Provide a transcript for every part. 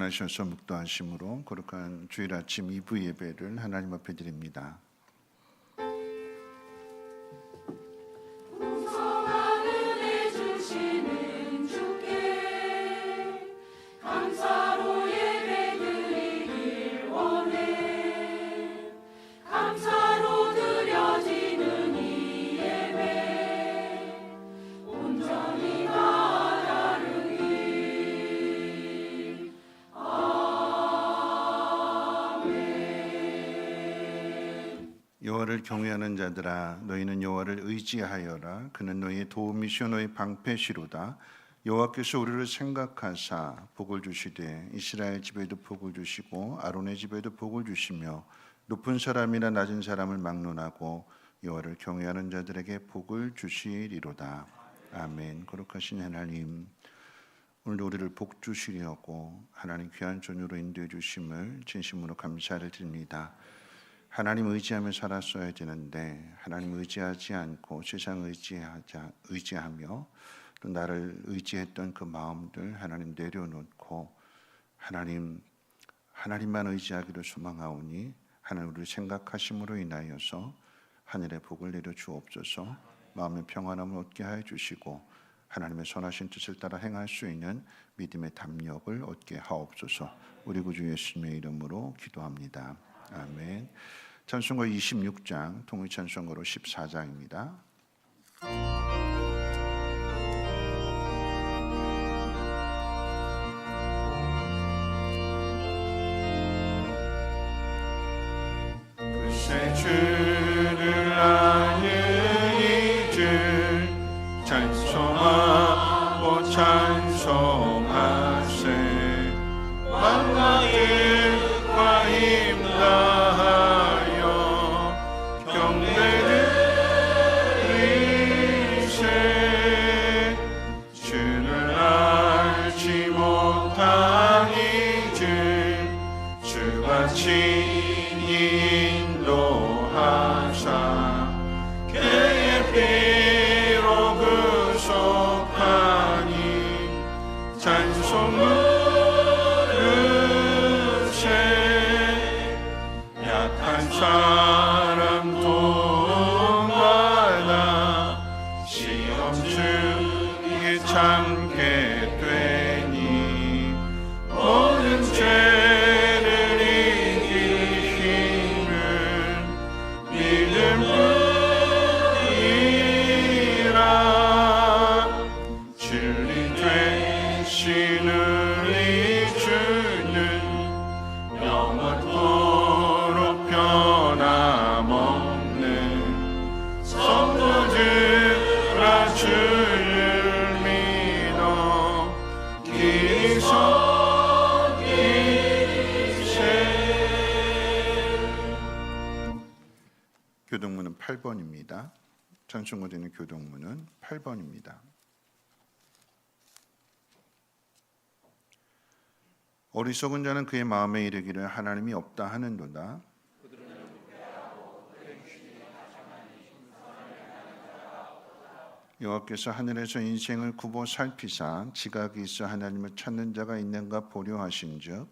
일어나셔서 묵도하심으로 거룩한 주일 아침 2부 예배를 하나님 앞에 드립니다. 여호와를 경외하는 자들아, 너희는 여호와를 의지하여라. 그는 너희의 도움이시오 너희 방패시로다. 여호와께서 우리를 생각하사 복을 주시되 이스라엘 집에도 복을 주시고 아론의 집에도 복을 주시며 높은 사람이나 낮은 사람을 막론하고 여호와를 경외하는 자들에게 복을 주시리로다. 아멘. 거룩하신 하나님, 오늘도 우리를 복 주시려고 하나님 귀한 존으로 인도해 주심을 진심으로 감사를 드립니다. 하나님 의지하며 살았어야 되는데 하나님 의지하지 않고 세상 의지하며 또 나를 의지했던 그 마음들 하나님 내려놓고 하나님만 의지하기를 소망하오니 하나님 우리를 생각하심으로 인하여서 하늘의 복을 내려 주옵소서. 마음의 평안함을 얻게 하여 주시고 하나님의 선하신 뜻을 따라 행할 수 있는 믿음의 담력을 얻게 하옵소서. 우리 구주 예수님의 이름으로 기도합니다. 아멘. 찬송가 26장, 통일찬송가로 14장입니다. 글쎄 주를 아는 이들 찬송하고 찬송하세. 만나일과 힘다하여 경배드리세. 주를 알지 못한 이들 주같이 인도하사 그의 피로 구속하니 찬송 부르세. 약한 사람 도움받아 시험 중에 참게 되니 모든 죄를 이길 힘은 믿음뿐이라. 진리 되시는 이 주는 영원토록 변함없는 성도들아 주를 믿어 길이 서기세. 교동문은 8번입니다. 찬송가 되는 교동문은 8번입니다. 어리석은 자는 그의 마음에 이르기를 하나님이 없다 하는도다. 여호와께서 하늘에서 인생을 굽어 살피사 지각이 있어 하나님을 찾는 자가 있는가 보려 하신즉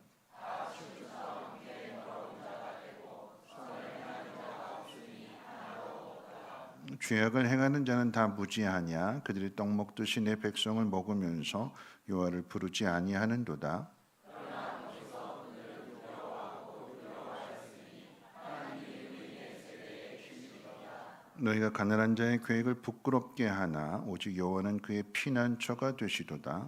죄악을 행하는 자는 다 무지하냐. 그들이 떡 먹듯이 내 백성을 먹으면서 여호와를 부르지 아니하는도다. 너희가 가난한 자의 계획을 부끄럽게 하나 오직 여호와는 그의 피난처가 되시도다.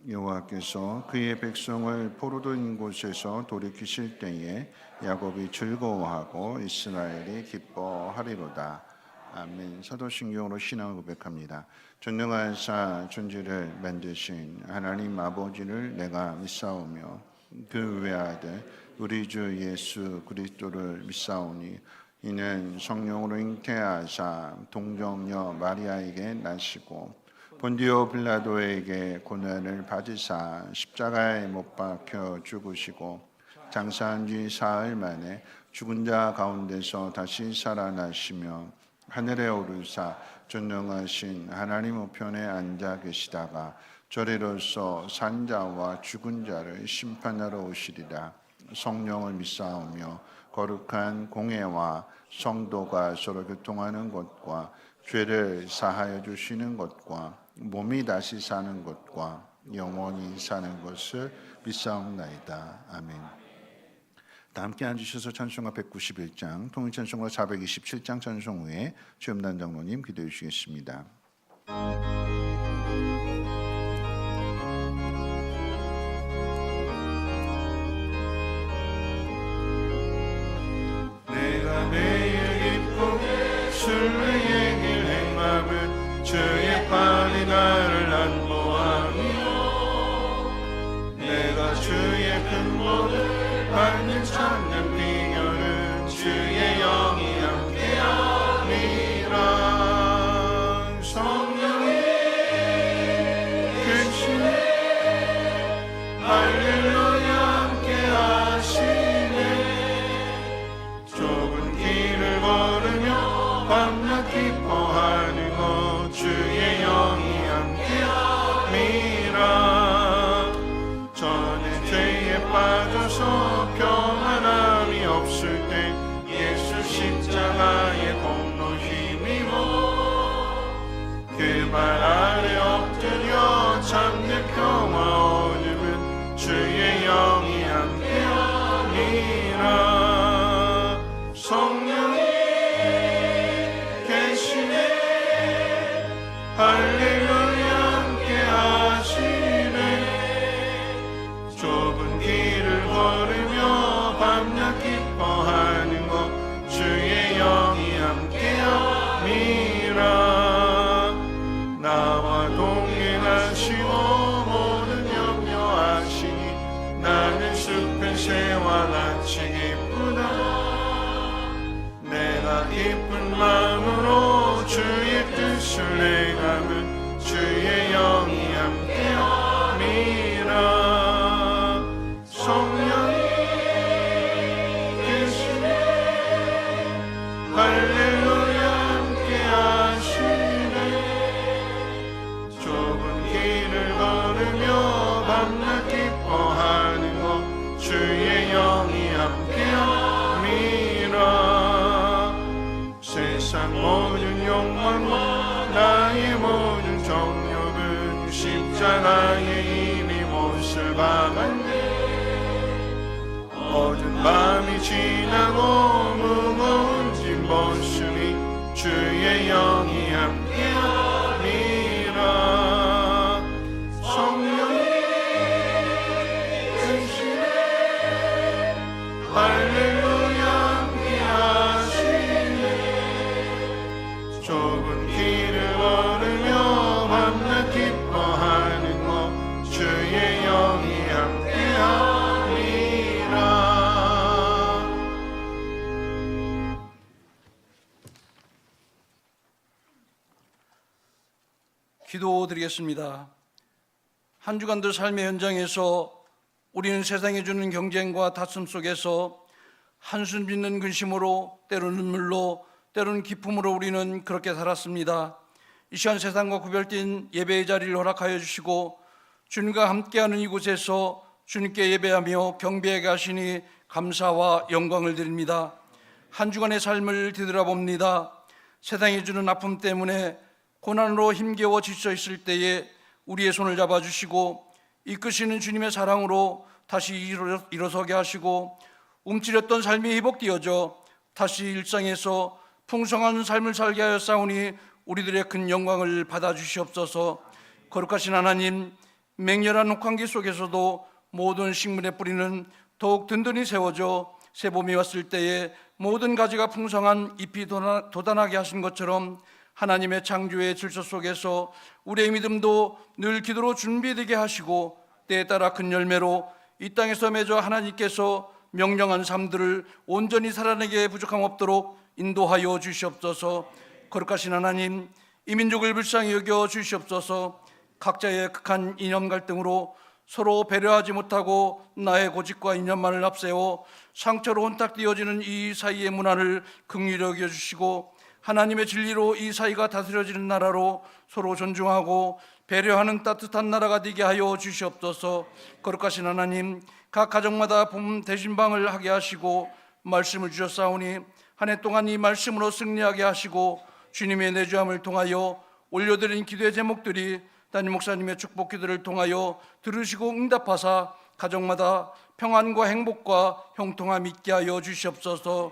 여호와께서 그의 백성을 포로된 곳에서 돌이키실 때에 야곱이 즐거워하고 이스라엘이 기뻐하리로다. 아멘. 사도신경으로 신앙을 고백합니다. 전능하사 천지를 만드신 하나님 아버지를 내가 믿사오며 그 외아들 우리 주 예수 그리스도를 믿사오니 이는 성령으로 잉태하사 동정녀 마리아에게 나시고 본디오 빌라도에게 고난을 받으사 십자가에 못 박혀 죽으시고 장사한 지 사흘 만에 죽은 자 가운데서 다시 살아나시며 하늘에 오르사 전능하신 하나님 우편에 앉아 계시다가 저리로서 산자와 죽은 자를 심판하러 오시리라. 성령을 믿사오며 거룩한 공회와 성도가 서로 교통하는 것과 죄를 사하여 주시는 것과 몸이 다시 사는 것과 영원히 사는 것을 믿사옵나이다. 아멘. 다 함께 앉으셔서 찬송가 191장, 통일찬송가 427장 찬송 후에 주임단 장로님 기도해 주시겠습니다. 내가 매일 기쁘게 순례의 길 행함은 주의 팔이 나를 안보하며 내가 주의 근본을 받는 찾는 비결은 주의 영이 함께함이라. 성령이 계시네 할렐루야 함께하시네. 좁은 길을 걸으며 밤낮 기뻐하는 것 주의 영이 함께함이라. 저는 죄에 빠져서 평안함이 없을 때 예수 십자가의 공로 힘입어 그 발 아래 엎드려 참된 평화 얻음은 주의 영이 함께함이라. 성령이 계시네 할렐루야 함께하시네. 좁은 길을 걸으며 밤낮 기뻐하는 것 주의 영이 함께함이라. 나와 동행하시고 모든 염려하시니 나는 숲의 새와 같이 기쁘다. 내가 기쁜 마음으로 주의 뜻을 행함은 주의 영이 함께함이라. 성령이 계시네 할렐루야 함께하시네. 좁은 길을 걸으며 밤낮 기뻐하는 것 주의 영이 함께함이라. 세상 모든 욕망과 나의 모든 정욕은 십자가에 이미 못을 박았네. 어두운 밤이 지나고 무거운 짐 벗으니 주의 영이 함께함이라. 성령이 계시네 할렐루야 함께하시네. 좁은 길을 걸으며 밤낮 기뻐하는 것 주의 영이 함께함이라. 기도드리겠습니다. 한 주간도 삶의 현장에서 우리는 세상이 주는 경쟁과 다툼 속에서 한숨 짓는 근심으로, 때로는 눈물로, 때로는 기쁨으로 우리는 그렇게 살았습니다. 이 시간 세상과 구별된 예배의 자리를 허락하여 주시고 주님과 함께하는 이곳에서 주님께 예배하며 경배하게 하시니 감사와 영광을 드립니다. 한 주간의 삶을 뒤돌아봅니다. 세상이 주는 아픔 때문에 고난으로 힘겨워 지쳐 있을 때에 우리의 손을 잡아주시고 이끄시는 주님의 사랑으로 다시 일어서게 하시고 움츠렸던 삶이 회복되어져 다시 일상에서 풍성한 삶을 살게 하여 싸우니 우리들의 큰 영광을 받아주시옵소서. 거룩하신 하나님, 맹렬한 혹한기 속에서도 모든 식물의 뿌리는 더욱 든든히 세워져 새봄이 왔을 때에 모든 가지가 풍성한 잎이 돋아나게 하신 것처럼 하나님의 창조의 질서 속에서 우리의 믿음도 늘 기도로 준비되게 하시고 때에 따라 큰 열매로 이 땅에서 맺어 하나님께서 명령한 삶들을 온전히 살아내게 부족함 없도록 인도하여 주시옵소서. 거룩하신 하나님, 이 민족을 불쌍히 여겨 주시옵소서. 각자의 극한 이념 갈등으로 서로 배려하지 못하고 나의 고집과 이념만을 앞세워 상처로 혼탁되어지는 이 사이의 문화를 긍휼히 여겨 주시고 하나님의 진리로 이 사이가 다스려지는 나라로 서로 존중하고 배려하는 따뜻한 나라가 되게 하여 주시옵소서. 거룩하신 하나님, 각 가정마다 봄 대신방을 하게 하시고 말씀을 주셨사오니 한 해 동안 이 말씀으로 승리하게 하시고 주님의 내주함을 통하여 올려드린 기도의 제목들이 담임 목사님의 축복 기도를 통하여 들으시고 응답하사 가정마다 평안과 행복과 형통함 있게 하여 주시옵소서.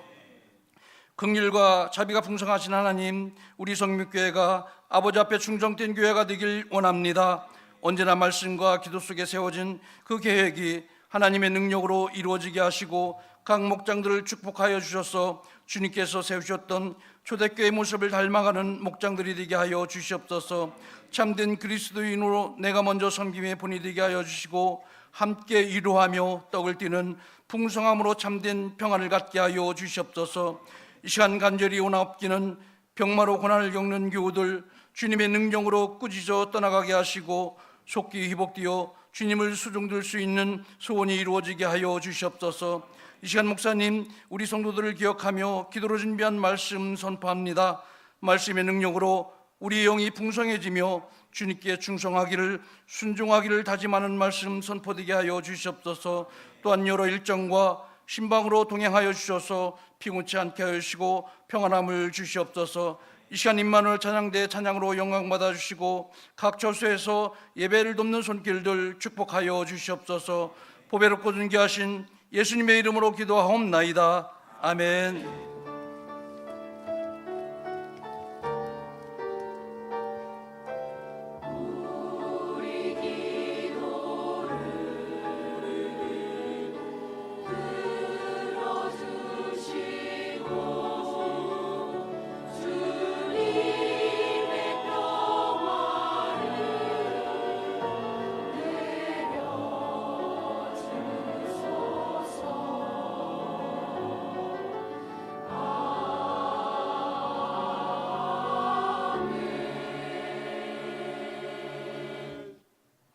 긍휼과 자비가 풍성하신 하나님, 우리 성육교회가 아버지 앞에 충성된 교회가 되길 원합니다. 언제나 말씀과 기도 속에 세워진 그 계획이 하나님의 능력으로 이루어지게 하시고 각 목장들을 축복하여 주셔서 주님께서 세우셨던 초대교회 모습을 닮아가는 목장들이 되게 하여 주시옵소서. 참된 그리스도인으로 내가 먼저 섬김의 본이 되게 하여 주시고 함께 위로하며 떡을 띠는 풍성함으로 참된 평안을 갖게 하여 주시옵소서. 이 시간 간절히 원하옵기는 병마로 고난을 겪는 교우들 주님의 능력으로 꾸짖어 떠나가게 하시고 속기 회복되어 주님을 수종들 수 있는 소원이 이루어지게 하여 주시옵소서. 이 시간 목사님, 우리 성도들을 기억하며 기도로 준비한 말씀 선포합니다. 말씀의 능력으로 우리 영이 풍성해지며 주님께 충성하기를 순종하기를 다짐하는 말씀 선포되게 하여 주시옵소서. 또한 여러 일정과 신방으로 동행하여 주셔서 피곤치 않게 하시고 평안함을 주시옵소서. 이 시간 임마누엘 찬양대 찬양으로 영광 받아 주시고 각 처소에서 예배를 돕는 손길들 축복하여 주시옵소서. 보배롭고 존귀하신 예수님의 이름으로 기도하옵나이다. 아멘.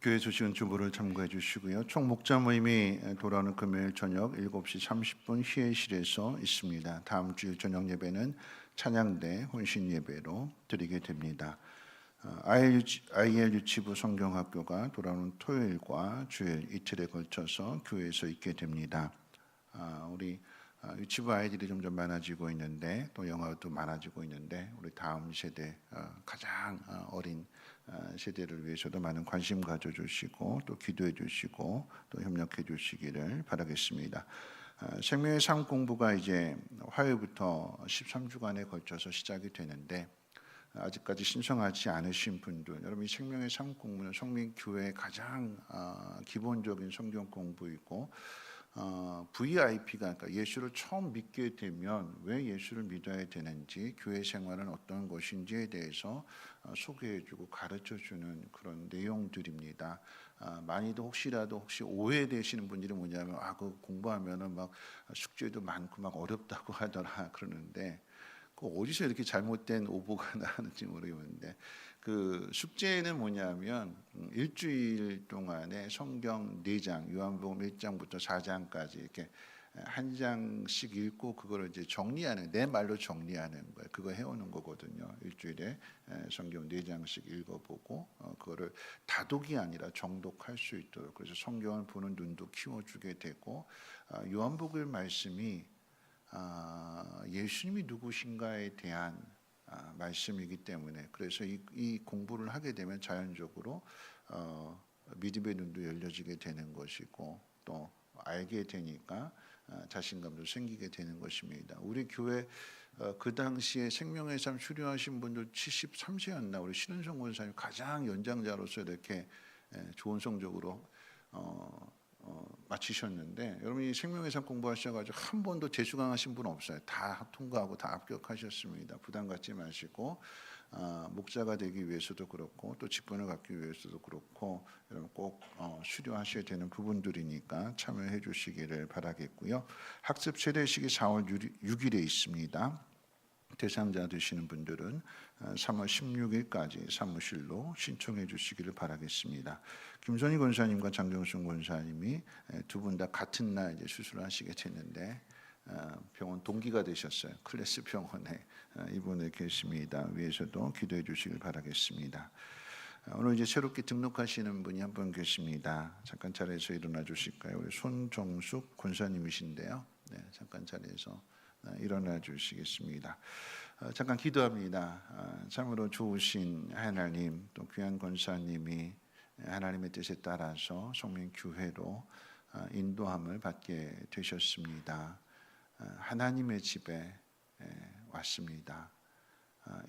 교회 소식은 주보를 참고해 주시고요. 총 목자 모임이 돌아오는 금요일 저녁 7시 30분 희회실에서 있습니다. 다음 주일 저녁 예배는 찬양대 혼신 예배로 드리게 됩니다. IL 유치부 성경학교가 돌아오는 토요일과 주일 이틀에 걸쳐서 교회에서 있게 됩니다. 우리 유치부 아이들이 점점 많아지고 있는데 또 영화도 많아지고 있는데 우리 다음 세대 가장 어린 세대를 위해서도 많은 관심 가져주시고 또 기도해 주시고 또 협력해 주시기를 바라겠습니다. 생명의 삶 공부가 이제 화요일부터 13주간에 걸쳐서 시작이 되는데 아직까지 신청하지 않으신 분들, 여러분 이 생명의 삶 공부는 성민교회의 가장 기본적인 성경 공부이고 VIP가 그러니까 예수를 처음 믿게 되면 왜 예수를 믿어야 되는지, 교회 생활은 어떤 것인지에 대해서 소개해주고 가르쳐주는 그런 내용들입니다. 많이도 혹시 오해되시는 분들이 뭐냐면 그 공부하면은 막 숙제도 많고 막 어렵다고 하더라 그러는데 그 어디서 이렇게 잘못된 오보가 나는지 모르겠는데 그 숙제는 뭐냐면 일주일 동안에 성경 4장, 요한복음 1장부터 4장까지 이렇게 한 장씩 읽고 그거를 이제 정리하는, 내 말로 정리하는 거예요. 그거 해오는 거거든요. 일주일에 성경 4장씩 읽어보고 그거를 다독이 아니라 정독할 수 있도록, 그래서 성경을 보는 눈도 키워주게 되고, 요한복음 말씀이 예수님이 누구신가에 대한 말씀이기 때문에, 그래서 이 공부를 하게 되면 자연적으로 믿음의 눈도 열려지게 되는 것이고 또 알게 되니까 자신감도 생기게 되는 것입니다. 우리 교회 그 당시에 생명의 삶 수료하신 분들 73세였나 우리 신은성 권사님 가장 연장자로서 이렇게 좋은 성적으로 마치셨는데, 여러분이 생명의 삶 공부하셔가지고 한 번도 재수강하신 분 없어요. 다 통과하고 다 합격하셨습니다. 부담 갖지 마시고 목자가 되기 위해서도 그렇고 또 직분을 갖기 위해서도 그렇고 여러분 꼭 수료하셔야 되는 부분들이니까 참여해 주시기를 바라겠고요. 학습 세대식이 4월 6일에 있습니다. 대상자 되시는 분들은 3월 16일까지 사무실로 신청해 주시기를 바라겠습니다. 김선희 권사님과 장정순 권사님이 두 분 다 같은 날 이제 수술을 하시게 됐는데 병원 동기가 되셨어요. 클래스 병원에 이분에 계십니다. 위에서도 기도해 주시길 바라겠습니다. 오늘 이제 새롭게 등록하시는 분이 한 분 계십니다. 잠깐 자리에서 일어나 주실까요? 우리 손정숙 권사님이신데요. 네, 잠깐 자리에서 일어나 주시겠습니다. 잠깐 기도합니다. 참으로 좋으신 하나님, 또 귀한 권사님이 하나님의 뜻에 따라서 성민교회로 인도함을 받게 되셨습니다. 하나님의 집에 왔습니다.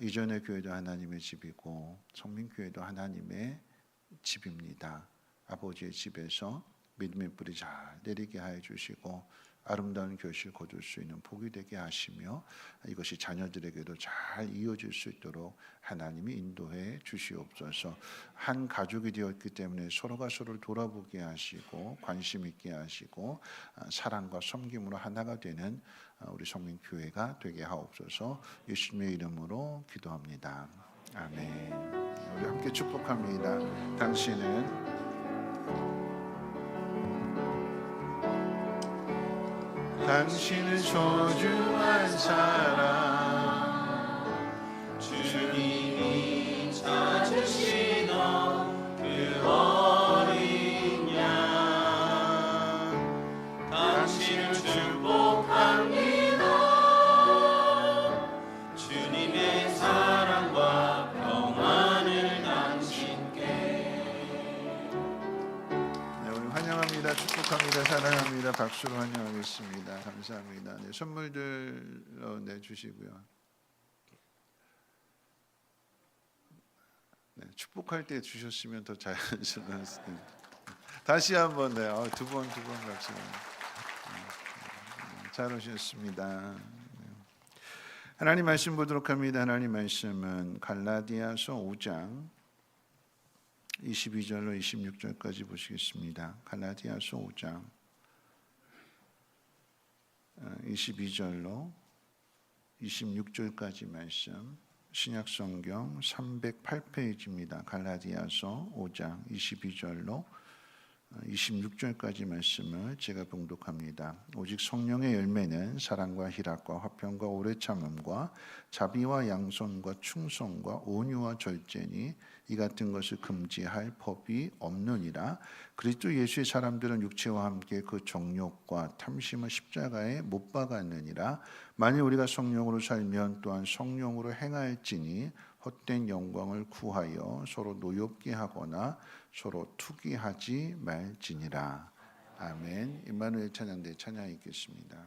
이전의 교회도 하나님의 집이고 성민교회도 하나님의 집입니다. 아버지의 집에서 믿음의 뿌리 잘 내리게 하여 주시고 아름다운 결실 거둘 수 있는 복이 되게 하시며 이것이 자녀들에게도 잘 이어질 수 있도록 하나님이 인도해 주시옵소서. 한 가족이 되었기 때문에 서로가 서로를 돌아보게 하시고 관심 있게 하시고 사랑과 섬김으로 하나가 되는 우리 성민교회가 되게 하옵소서. 예수님의 이름으로 기도합니다. 아멘. 우리 함께 축복합니다. 당신은 소중한 사람, 주님이 찾으시던 그 어린 양, 당신을 축복합니다. 주님의 사랑과 평안을 당신께. 네, 우리 환영합니다. 축복합니다. 사랑합니다. 박수로 환영하겠습니다. 감사합니다. 네, 선물들 내주시고요. 네, 축복할 때 주셨으면 더 자연스러웠을 텐데. 다시 한번 두 번 박수. 잘 오셨습니다. 하나님 말씀 보도록 합니다. 하나님 말씀은 갈라디아서 5장 22절로 26절까지 보시겠습니다. 갈라디아서 5장 22절로 26절까지 말씀, 신약성경 308페이지입니다. 갈라디아서 5장 22절로 26절까지 말씀을 제가 봉독합니다. 오직 성령의 열매는 사랑과 희락과 화평과 오래 참음과 자비와 양선과 충성과 온유와 절제니 이 같은 것을 금지할 법이 없느니라. 그리스도 예수의 사람들은 육체와 함께 그 정욕과 탐심을 십자가에 못 박았느니라. 만일 우리가 성령으로 살면 또한 성령으로 행할지니 헛된 영광을 구하여 서로 노엽게 하거나 서로 투기하지 말지니라. 아멘. 임마누엘 찬양대 찬양 읽겠습니다.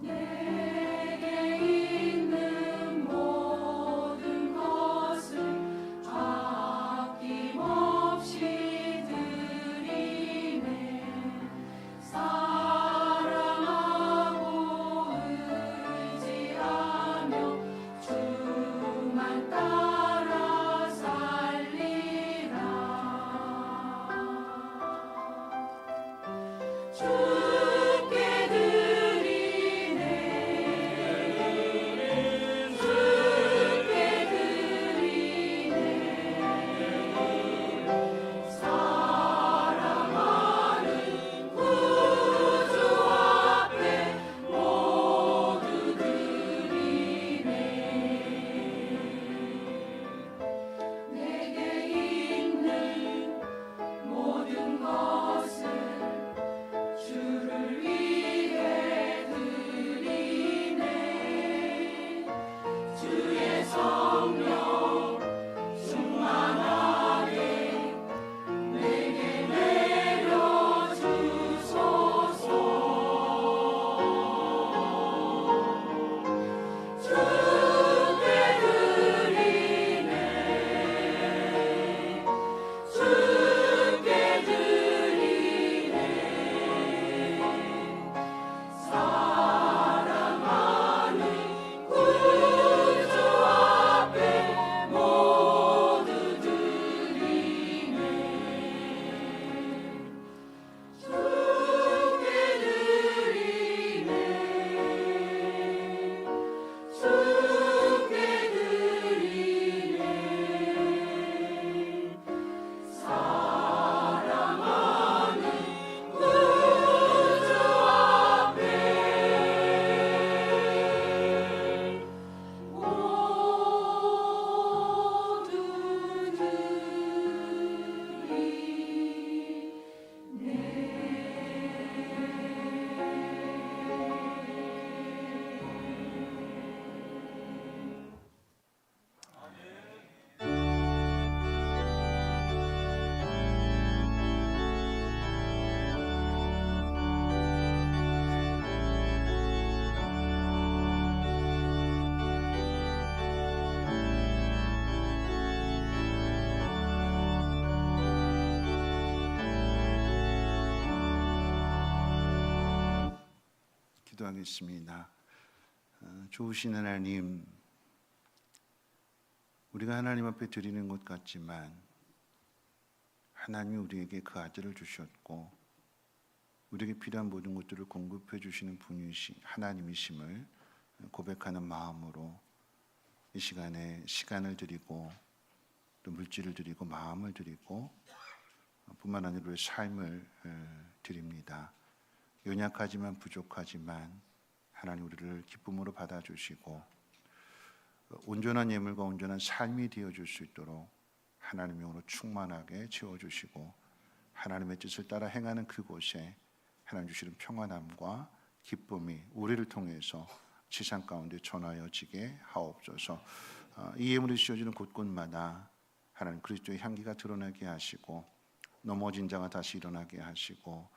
내게 있는 기도하겠습니다. 좋으신 하나님, 우리가 하나님 앞에 드리는 것 같지만 하나님이 우리에게 그 아들을 주셨고 우리에게 필요한 모든 것들을 공급해 주시는 분이시 하나님이심을 고백하는 마음으로 이 시간에 시간을 드리고 또 물질을 드리고 마음을 드리고 뿐만 아니라 우리의 삶을 드립니다. 연약하지만 부족하지만 하나님 우리를 기쁨으로 받아주시고 온전한 예물과 온전한 삶이 되어줄 수 있도록 하나님의 영으로 충만하게 채워주시고 하나님의 뜻을 따라 행하는 그곳에 하나님 주시는 평안함과 기쁨이 우리를 통해서 지상 가운데 전하여지게 하옵소서. 이 예물이 씌워지는 곳곳마다 하나님 그리스도의 향기가 드러나게 하시고 넘어진 자가 다시 일어나게 하시고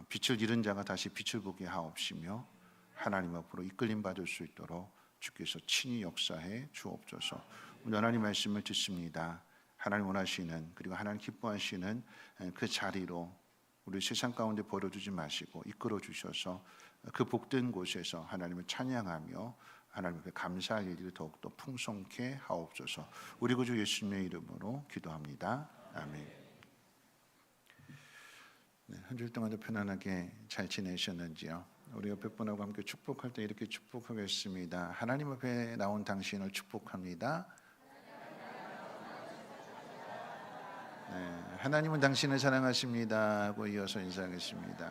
빛을 잃은 자가 다시 빛을 보게 하옵시며 하나님 앞으로 이끌림 받을 수 있도록 주께서 친히 역사해 주옵소서. 오늘 하나님 말씀을 듣습니다. 하나님 원하시는 그리고 하나님 기뻐하시는 그 자리로 우리 세상 가운데 버려두지 마시고 이끌어 주셔서 그 복된 곳에서 하나님을 찬양하며 하나님 앞에 감사할 일을 더욱더 풍성케 하옵소서. 우리 구주 예수님의 이름으로 기도합니다. 아멘. 네, 한 주일 동안도 편안하게 잘 지내셨는지요? 우리 옆에 분하고 함께 축복할 때 이렇게 축복하겠습니다. 하나님 앞에 나온 당신을 축복합니다. 네, 하나님은 당신을 사랑하십니다 하고 이어서 인사하겠습니다.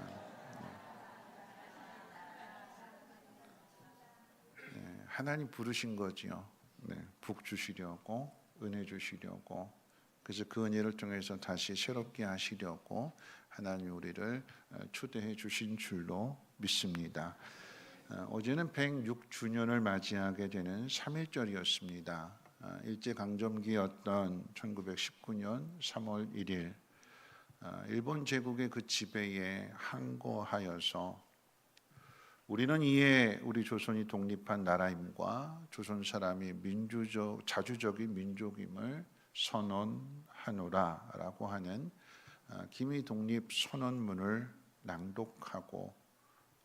네, 하나님 부르신 거지요. 네, 복 주시려고 은혜 주시려고 그래서 그 은혜를 통해서 다시 새롭게 하시려고 하나님 우리를 초대해 주신 줄로 믿습니다. 어제는 106주년을 맞이하게 되는 3.1절이었습니다. 일제강점기였던 1919년 3월 1일 일본 제국의 그 지배에 항거하여서 우리는 이에 우리 조선이 독립한 나라임과 조선 사람이 자주적인 민족임을 선언하노라라고 하는 기미 독립 선언문을 낭독하고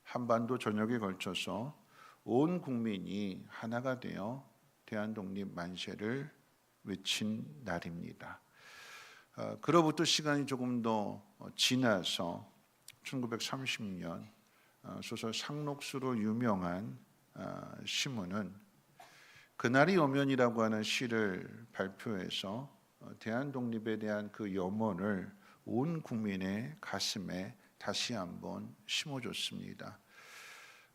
한반도 전역에 걸쳐서 온 국민이 하나가 되어 대한독립 만세를 외친 날입니다. 그로부터 시간이 조금 더 지나서 1930년 소설 상록수로 유명한 시문은 그날이 오면이라고 하는 시를 발표해서 대한독립에 대한 그 염원을 온 국민의 가슴에 다시 한번 심어줬습니다.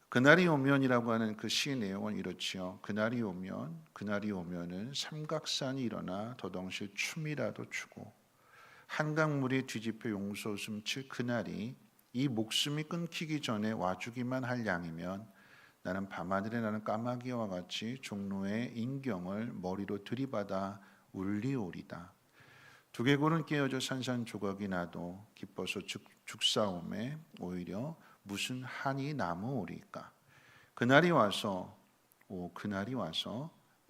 그날이 오면이라고 하는 그 시의 내용은 이렇지요. 그날이 오면은 삼각산이 일어나 더덩실 춤이라도 추고 한강물이 뒤집혀 용솟음 칠 그날이 이 목숨이 끊기기 전에 와주기만 할 양이면 나는 밤하늘에 나는 까마귀와 같이 종로의 인경을 머리로 들이받아 울리오리다. 두개골은 깨어져 산산조각이 나도 기뻐서 죽사옴에 오히려 무슨 한이 남으오리까. 그날이 와서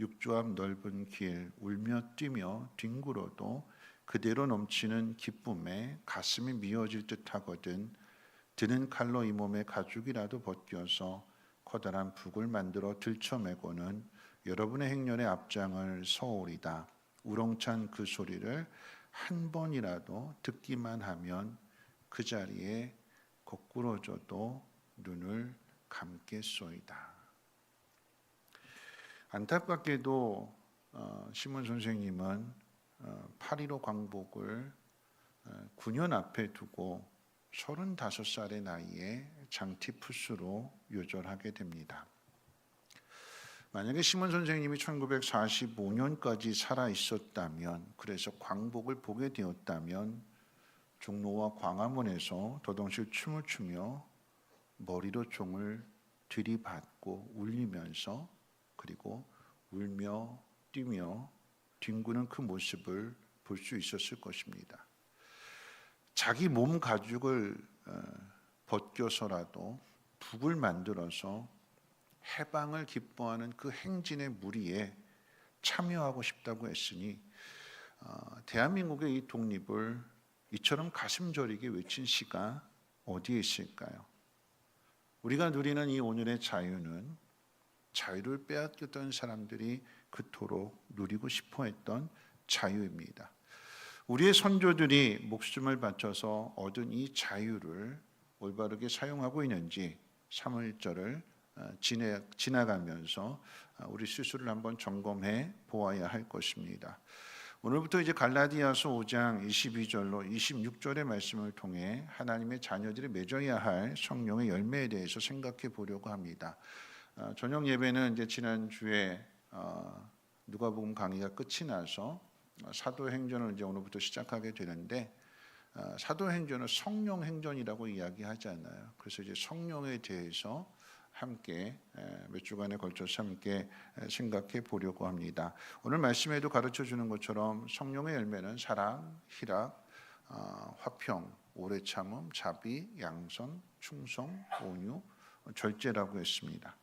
육조 앞 넓은 길 울며 뛰며 뒹굴어도 그대로 넘치는 기쁨에 가슴이 미어질 듯하거든. 드는 칼로 이 몸의 가죽이라도 벗겨서 커다란 북을 만들어 들쳐매고는 여러분의 행렬의 앞장을 서오리다. 우렁찬 그 소리를 한 번이라도 듣기만 하면 그 자리에 거꾸로져도 눈을 감겠소이다. 안타깝게도 시문 선생님은 8.15 광복을 9년 앞에 두고 35살의 나이에 장티푸스로 요절하게 됩니다. 만약에 시문 선생님이 1945년까지 살아 있었다면, 그래서 광복을 보게 되었다면 종로와 광화문에서 더덩실 춤을 추며 머리로 종을 들이받고 울리면서 그리고 울며 뛰며 뒹구는 그 모습을 볼 수 있었을 것입니다. 자기 몸 가죽을 벗겨서라도 북을 만들어서 해방을 기뻐하는 그 행진의 무리에 참여하고 싶다고 했으니 대한민국의 이 독립을 이처럼 가슴 저리게 외친 시가 어디에 있을까요? 우리가 누리는 이 오늘의 자유는 자유를 빼앗겼던 사람들이 그토록 누리고 싶어했던 자유입니다. 우리의 선조들이 목숨을 바쳐서 얻은 이 자유를 올바르게 사용하고 있는지 3월절을 지나가면서 우리 스스로를 한번 점검해 보아야 할 것입니다. 오늘부터 이제 갈라디아서 5장 22절로 26절의 말씀을 통해 하나님의 자녀들이 맺어야 할 성령의 열매에 대해서 생각해 보려고 합니다. 저녁 예배는 이제 지난주에 누가복음 강의가 끝이 나서 사도행전을 이제 오늘부터 시작하게 되는데 사도행전은 성령행전이라고 이야기하잖아요. 그래서 이제 성령에 대해서 함께 몇 주간에 걸쳐서 함께 생각해 보려고 합니다. 오늘 말씀에도 가르쳐 주는 것처럼 성령의 열매는 사랑, 희락, 화평, 오래 참음, 자비, 양선, 충성, 온유, 절제라고 했습니다.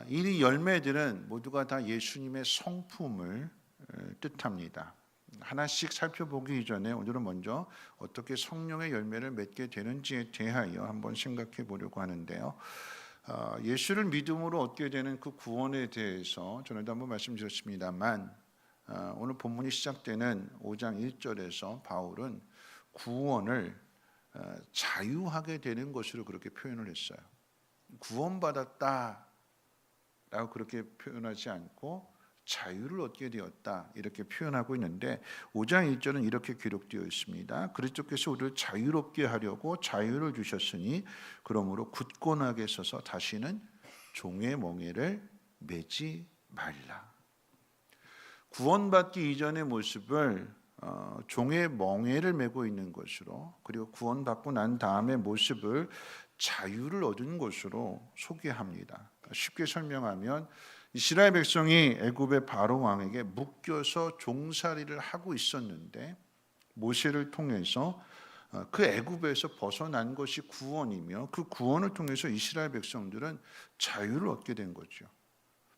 이 열매들은 모두가 다 예수님의 성품을 뜻합니다. 하나씩 살펴보기 이전에 오늘은 먼저 어떻게 성령의 열매를 맺게 되는지에 대하여 한번 생각해 보려고 하는데요. 예수를 믿음으로 얻게 되는 그 구원에 대해서 전에도 한번 말씀드렸습니다만 오늘 본문이 시작되는 5장 1절에서 바울은 구원을 자유하게 되는 것으로 그렇게 표현을 했어요. 구원받았다 라고 그렇게 표현하지 않고 자유를 얻게 되었다 이렇게 표현하고 있는데 5장 1절은 이렇게 기록되어 있습니다. 그리스도께서 우리를 자유롭게 하려고 자유를 주셨으니 그러므로 굳건하게 서서 다시는 종의 멍에를 매지 말라. 구원받기 이전의 모습을 종의 멍에를 메고 있는 것으로, 그리고 구원받고 난 다음의 모습을 자유를 얻은 것으로 소개합니다. 쉽게 설명하면 이스라엘 백성이 애굽의 바로 왕에게 묶여서 종살이를 하고 있었는데 모세를 통해서 그 애굽에서 벗어난 것이 구원이며 그 구원을 통해서 이스라엘 백성들은 자유를 얻게 된 거죠.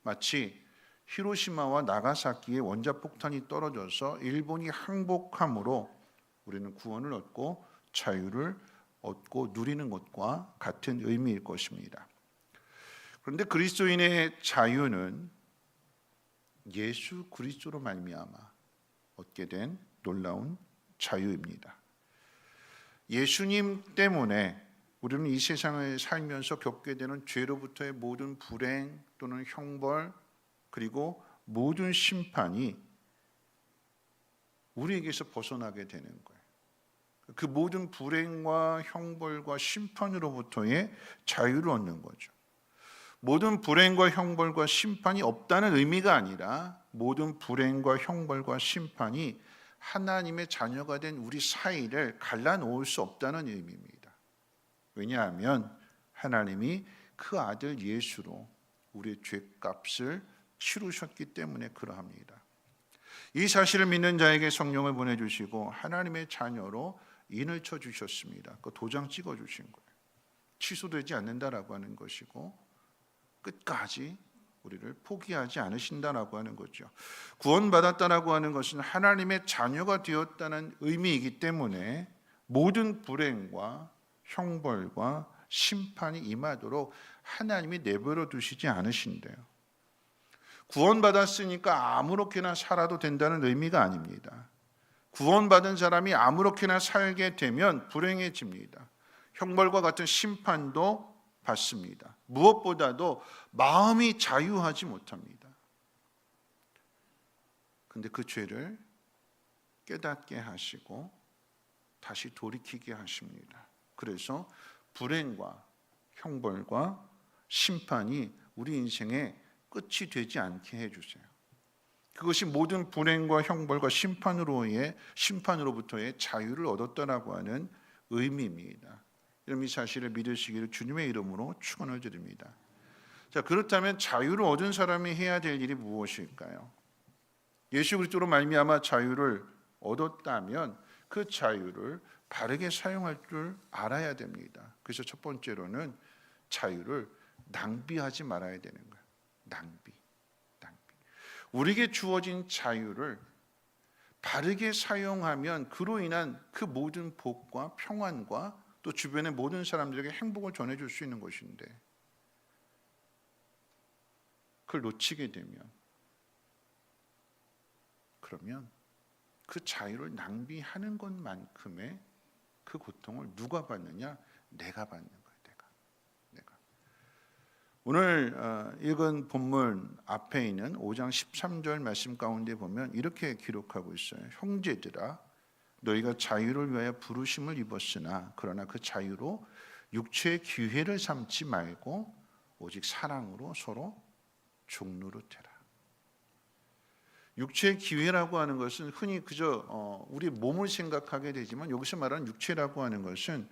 마치 히로시마와 나가사키에 원자폭탄이 떨어져서 일본이 항복함으로 우리는 구원을 얻고 자유를 얻고 누리는 것과 같은 의미일 것입니다. 그런데 그리스도인의 자유는 예수 그리스도로 말미암아 얻게 된 놀라운 자유입니다. 예수님 때문에 우리는 이 세상을 살면서 겪게 되는 죄로부터의 모든 불행 또는 형벌 그리고 모든 심판이 우리에게서 벗어나게 되는 거예요. 그 모든 불행과 형벌과 심판으로부터의 자유를 얻는 거죠. 모든 불행과 형벌과 심판이 없다는 의미가 아니라 모든 불행과 형벌과 심판이 하나님의 자녀가 된 우리 사이를 갈라놓을 수 없다는 의미입니다. 왜냐하면 하나님이 그 아들 예수로 우리의 죄값을 치르셨기 때문에 그러합니다. 이 사실을 믿는 자에게 성령을 보내주시고 하나님의 자녀로 인을 쳐주셨습니다. 그 도장 찍어주신 거예요. 취소되지 않는다라고 하는 것이고 끝까지 우리를 포기하지 않으신다라고 하는 거죠. 구원받았다라고 하는 것은 하나님의 자녀가 되었다는 의미이기 때문에 모든 불행과 형벌과 심판이 임하도록 하나님이 내버려 두시지 않으신대요. 구원받았으니까 아무렇게나 살아도 된다는 의미가 아닙니다. 구원받은 사람이 아무렇게나 살게 되면 불행해집니다. 형벌과 같은 심판도 받습니다. 무엇보다도 마음이 자유하지 못합니다. 근데 그 죄를 깨닫게 하시고 다시 돌이키게 하십니다. 그래서 불행과 형벌과 심판이 우리 인생의 끝이 되지 않게 해주세요. 그것이 모든 불행과 형벌과 심판으로부터의 자유를 얻었다라고 하는 의미입니다. 이 사실을 믿으시기를 주님의 이름으로 축원을 드립니다. 자, 그렇다면 자유를 얻은 사람이 해야 될 일이 무엇일까요? 예수 그리스도로 말미암아 자유를 얻었다면 그 자유를 바르게 사용할 줄 알아야 됩니다. 그래서 첫 번째로는 자유를 낭비하지 말아야 되는 거예요. 낭비. 우리에게 주어진 자유를 바르게 사용하면 그로 인한 그 모든 복과 평안과 또 주변의 모든 사람들에게 행복을 전해줄 수 있는 것인데 그걸 놓치게 되면 그러면 그 자유를 낭비하는 것만큼의 그 고통을 누가 받느냐? 내가 받는 거예요. 내가. 오늘 읽은 본문 앞에 있는 5장 13절 말씀 가운데 보면 이렇게 기록하고 있어요. 형제들아, 너희가 자유를 위하여 부르심을 입었으나 그러나 그 자유로 육체의 기회를 삼지 말고 오직 사랑으로 서로 종노릇해라. 육체의 기회라고 하는 것은 흔히 그저 우리 몸을 생각하게 되지만 여기서 말하는 육체라고 하는 것은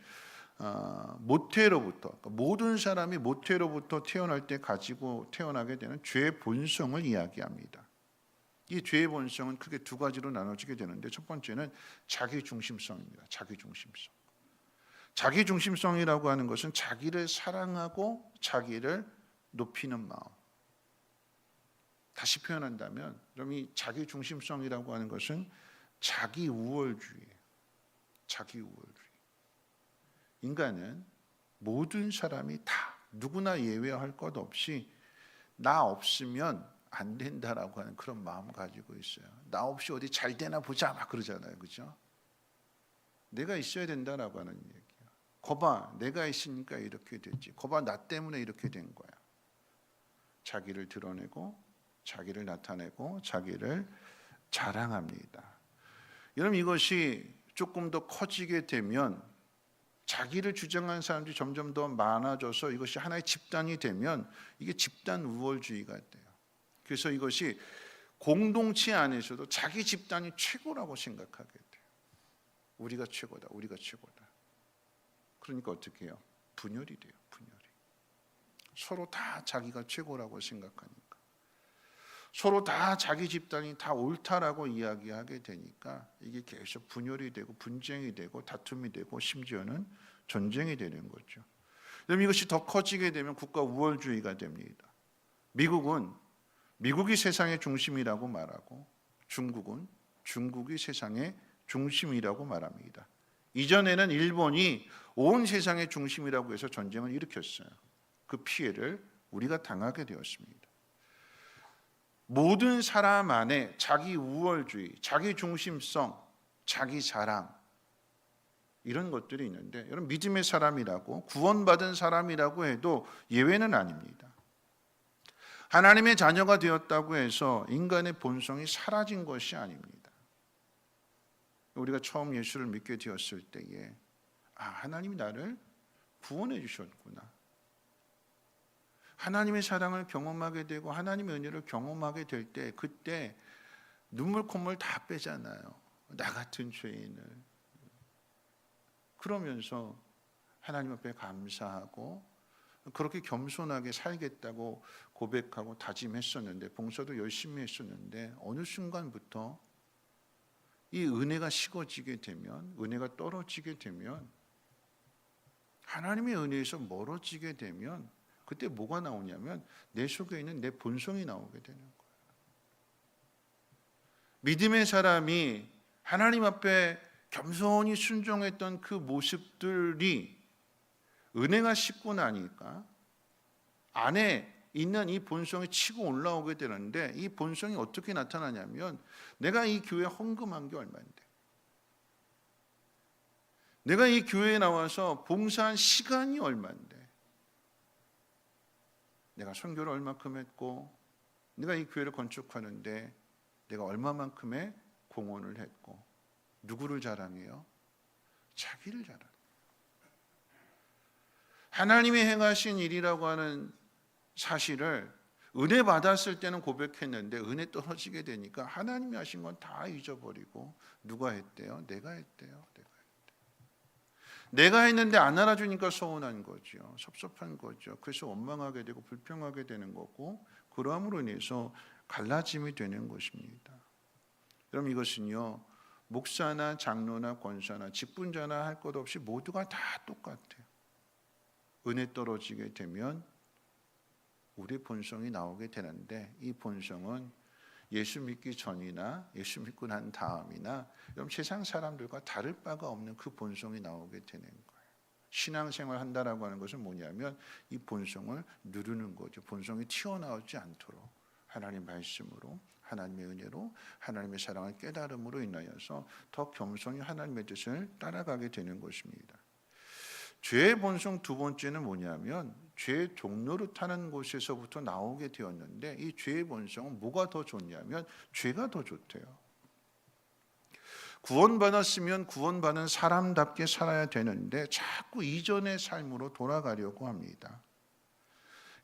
모태로부터, 그러니까 모든 사람이 모태로부터 태어날 때 가지고 태어나게 되는 죄의 본성을 이야기합니다. 이 죄의 본성은 크게 두 가지로 나눠지게 되는데 첫 번째는 자기중심성입니다. 자기중심성. 자기중심성이라고 하는 것은 자기를 사랑하고 자기를 높이는 마음. 다시 표현한다면 그럼 이 자기중심성이라고 하는 것은 자기우월주의예요. 자기우월주의. 인간은 모든 사람이 다 누구나 예외할 것 없이 나 없으면 안 된다라고 하는 그런 마음을 가지고 있어요. 나 없이 어디 잘 되나 보자 막 그러잖아요. 그죠? 내가 있어야 된다라고 하는 얘기야. 거봐, 내가 있으니까 이렇게 됐지. 거봐, 나 때문에 이렇게 된 거야. 자기를 드러내고 자기를 나타내고 자기를 자랑합니다. 여러분, 이것이 조금 더 커지게 되면 자기를 주장하는 사람들이 점점 더 많아져서 이것이 하나의 집단이 되면 이게 집단 우월주의가 돼요. 그래서 이것이 공동체 안에서도 자기 집단이 최고라고 생각하게 돼요. 우리가 최고다, 우리가 최고다. 그러니까 어떻게 해요? 분열이 돼요, 분열이. 서로 다 자기가 최고라고 생각하니까. 서로 다 자기 집단이 다 옳다라고 이야기하게 되니까 이게 계속 분열이 되고 분쟁이 되고 다툼이 되고 심지어는 전쟁이 되는 거죠. 그럼 이것이 더 커지게 되면 국가 우월주의가 됩니다. 미국이 세상의 중심이라고 말하고 중국이 세상의 중심이라고 말합니다. 이전에는 일본이 온 세상의 중심이라고 해서 전쟁을 일으켰어요. 그 피해를 우리가 당하게 되었습니다. 모든 사람 안에 자기 우월주의, 자기 중심성, 자기 자랑 이런 것들이 있는데 여러분 믿음의 사람이라고 구원받은 사람이라고 해도 예외는 아닙니다. 하나님의 자녀가 되었다고 해서 인간의 본성이 사라진 것이 아닙니다. 우리가 처음 예수를 믿게 되었을 때에 하나님이 나를 구원해 주셨구나. 하나님의 사랑을 경험하게 되고 하나님의 은혜를 경험하게 될 때 그때 눈물 콧물 다 빼잖아요. 나 같은 죄인을. 그러면서 하나님 앞에 감사하고 그렇게 겸손하게 살겠다고 고백하고 다짐했었는데 봉사도 열심히 했었는데 어느 순간부터 이 은혜가 식어지게 되면 은혜가 떨어지게 되면 하나님의 은혜에서 멀어지게 되면 그때 뭐가 나오냐면 내 속에 있는 내 본성이 나오게 되는 거예요. 믿음의 사람이 하나님 앞에 겸손히 순종했던 그 모습들이 은혜가 식고 나니까 안에 있는 이 본성이 치고 올라오게 되는데 이 본성이 어떻게 나타나냐면 내가 이 교회에 헌금한 게 얼마인데 내가 이 교회에 나와서 봉사한 시간이 얼마인데 내가 선교를 얼마큼 했고 내가 이 교회를 건축하는데 내가 얼마만큼의 공헌을 했고 누구를 자랑해요? 자기를 자랑해요. 하나님이 행하신 일이라고 하는 사실을 은혜 받았을 때는 고백했는데 은혜 떨어지게 되니까 하나님이 하신 건 다 잊어버리고 누가 했대요? 내가 했대요. 내가 했는데 안 알아주니까 서운한 거죠. 섭섭한 거죠. 그래서 원망하게 되고 불평하게 되는 거고 그러함으로 인해서 갈라짐이 되는 것입니다. 그럼 이것은요 목사나 장로나 권사나 직분자나 할 것 없이 모두가 다 똑같아요. 은혜 떨어지게 되면 우리 본성이 나오게 되는데 이 본성은 예수 믿기 전이나 예수 믿고 난 다음이나 세상 사람들과 다를 바가 없는 그 본성이 나오게 되는 거예요. 신앙생활 한다라고 하는 것은 뭐냐면 이 본성을 누르는 거죠. 본성이 튀어나오지 않도록 하나님 말씀으로, 하나님의 은혜로, 하나님의 사랑을 깨달음으로 인하여서 더 겸손히 하나님의 뜻을 따라가게 되는 것입니다. 죄의 본성 두 번째는 뭐냐면 죄의 종로를 타는 곳에서부터 나오게 되었는데, 이 죄의 본성은 뭐가 더 좋냐면 죄가 더 좋대요. 구원받았으면 구원받은 사람답게 살아야 되는데 자꾸 이전의 삶으로 돌아가려고 합니다.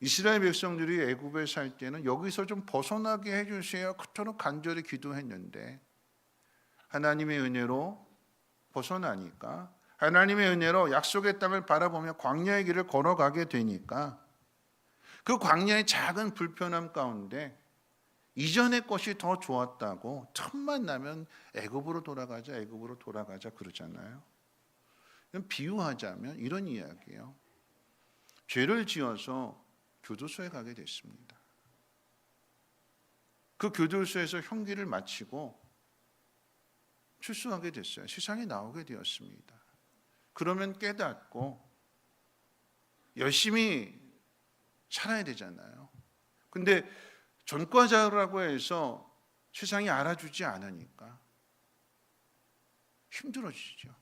이스라엘 백성들이 애굽에 살 때는 여기서 좀 벗어나게 해주세요 그토록 간절히 기도했는데, 하나님의 은혜로 벗어나니까, 하나님의 은혜로 약속의 땅을 바라보며 광야의 길을 걸어가게 되니까, 그 광야의 작은 불편함 가운데 이전의 것이 더 좋았다고 틈만 나면 애굽으로 돌아가자, 애굽으로 돌아가자 그러잖아요. 비유하자면 이런 이야기예요. 죄를 지어서 교도소에 가게 됐습니다. 그 교도소에서 형기를 마치고 출소하게 됐어요. 세상에 나오게 되었습니다. 그러면 깨닫고 열심히 살아야 되잖아요. 근데 전과자라고 해서 세상이 알아주지 않으니까 힘들어지죠.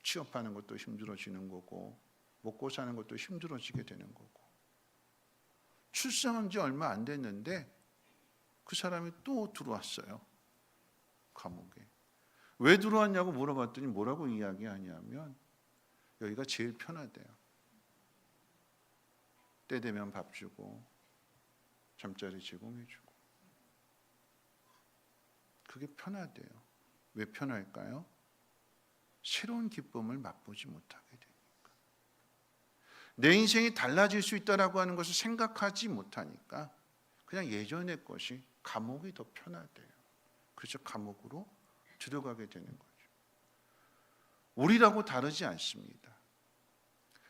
취업하는 것도 힘들어지는 거고, 먹고 사는 것도 힘들어지게 되는 거고. 출생한 지 얼마 안 됐는데 그 사람이 또 들어왔어요. 감옥에. 왜 들어왔냐고 물어봤더니 뭐라고 이야기하냐면 여기가 제일 편하대요. 때 되면 밥 주고 잠자리 제공해주고. 그게 편하대요. 왜 편할까요? 새로운 기쁨을 맛보지 못하게 되니까. 내 인생이 달라질 수 있다라고 하는 것을 생각하지 못하니까 그냥 예전의 것이, 감옥이 더 편하대요. 그래서 감옥으로 들어가게 되는 거죠. 우리라고 다르지 않습니다.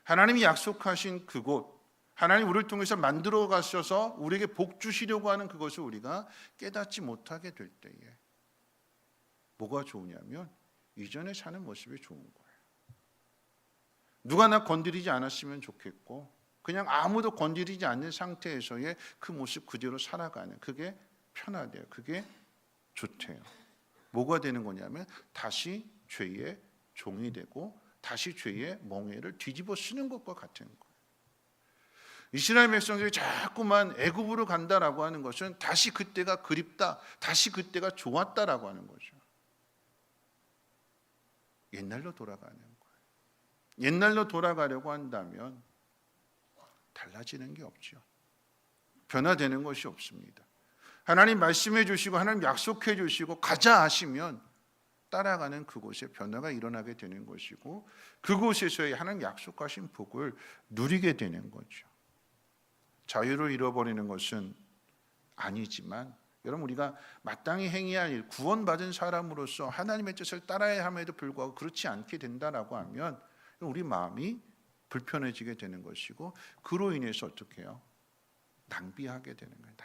하나님이 약속하신 그곳, 하나님 우리를 통해서 만들어 가셔서 우리에게 복 주시려고 하는 그것을 우리가 깨닫지 못하게 될 때에 뭐가 좋으냐면 이전에 사는 모습이 좋은 거예요. 누가 나 건드리지 않았으면 좋겠고, 그냥 아무도 건드리지 않는 상태에서의 그 모습 그대로 살아가는, 그게 편하대요. 그게 좋대요. 뭐가 되는 거냐면 다시 죄의 종이 되고 다시 죄의 멍에를 뒤집어 쓰는 것과 같은 거예요. 이스라엘 백성들이 자꾸만 애굽으로 간다라고 하는 것은 다시 그때가 그립다, 다시 그때가 좋았다라고 하는 거죠. 옛날로 돌아가는 거예요. 옛날로 돌아가려고 한다면 달라지는 게 없죠. 변화되는 것이 없습니다. 하나님 말씀해 주시고 하나님 약속해 주시고 가자 하시면 따라가는 그곳에 변화가 일어나게 되는 것이고, 그곳에서의 하나님 약속하신 복을 누리게 되는 거죠. 자유를 잃어버리는 것은 아니지만, 여러분 우리가 마땅히 행해야 할 일, 구원받은 사람으로서 하나님의 뜻을 따라야 함에도 불구하고 그렇지 않게 된다라고 하면 우리 마음이 불편해지게 되는 것이고, 그로 인해서 어떻게 해요? 낭비하게 되는 거예요.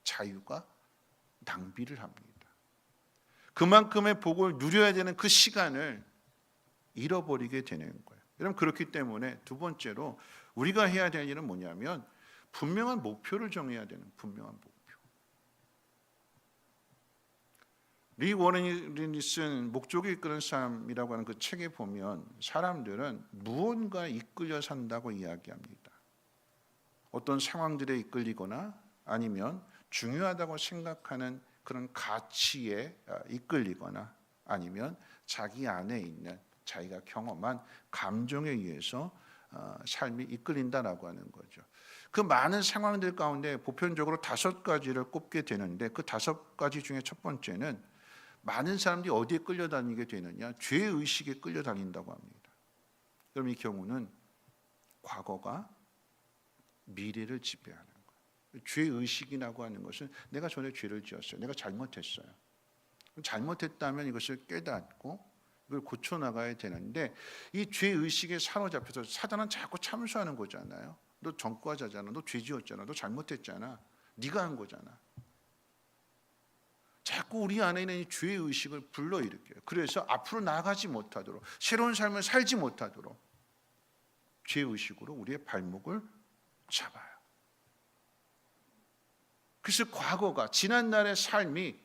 자유가 낭비를 합니다. 그만큼의 복을 누려야 되는 그 시간을 잃어버리게 되는 거예요. 여러분 그렇기 때문에 두 번째로 우리가 해야 될 일은 뭐냐면 분명한 목표를 정해야 되는, 분명한 목표. 리 워렌이 쓴 목적이 이끄는 삶이라고 하는 그 책에 보면 사람들은 무언가에 이끌려 산다고 이야기합니다. 어떤 상황들에 이끌리거나 아니면 중요하다고 생각하는 그런 가치에 이끌리거나 아니면 자기 안에 있는 자기가 경험한 감정에 의해서 삶이 이끌린다라고 하는 거죠. 그 많은 상황들 가운데 보편적으로 5가지를 꼽게 되는데, 그 5가지 중에 첫 번째는 많은 사람들이 어디에 끌려다니게 되느냐, 죄의식에 끌려다닌다고 합니다. 그럼 이 경우는 과거가 미래를 지배하는 거예요. 죄의식이라고 하는 것은 내가 전에 죄를 지었어요. 내가 잘못했어요. 잘못했다면 이것을 깨닫고 이걸 고쳐나가야 되는데, 이 죄의식에 사로잡혀서 사단은 자꾸 참수하는 거잖아요. 너 전과자잖아. 너 죄 지었잖아. 너 잘못했잖아. 네가 한 거잖아. 자꾸 우리 안에 있는 이 죄의 의식을 불러일으켜요. 그래서 앞으로 나아가지 못하도록, 새로운 삶을 살지 못하도록 죄의 의식으로 우리의 발목을 잡아요. 그래서 과거가, 지난날의 삶이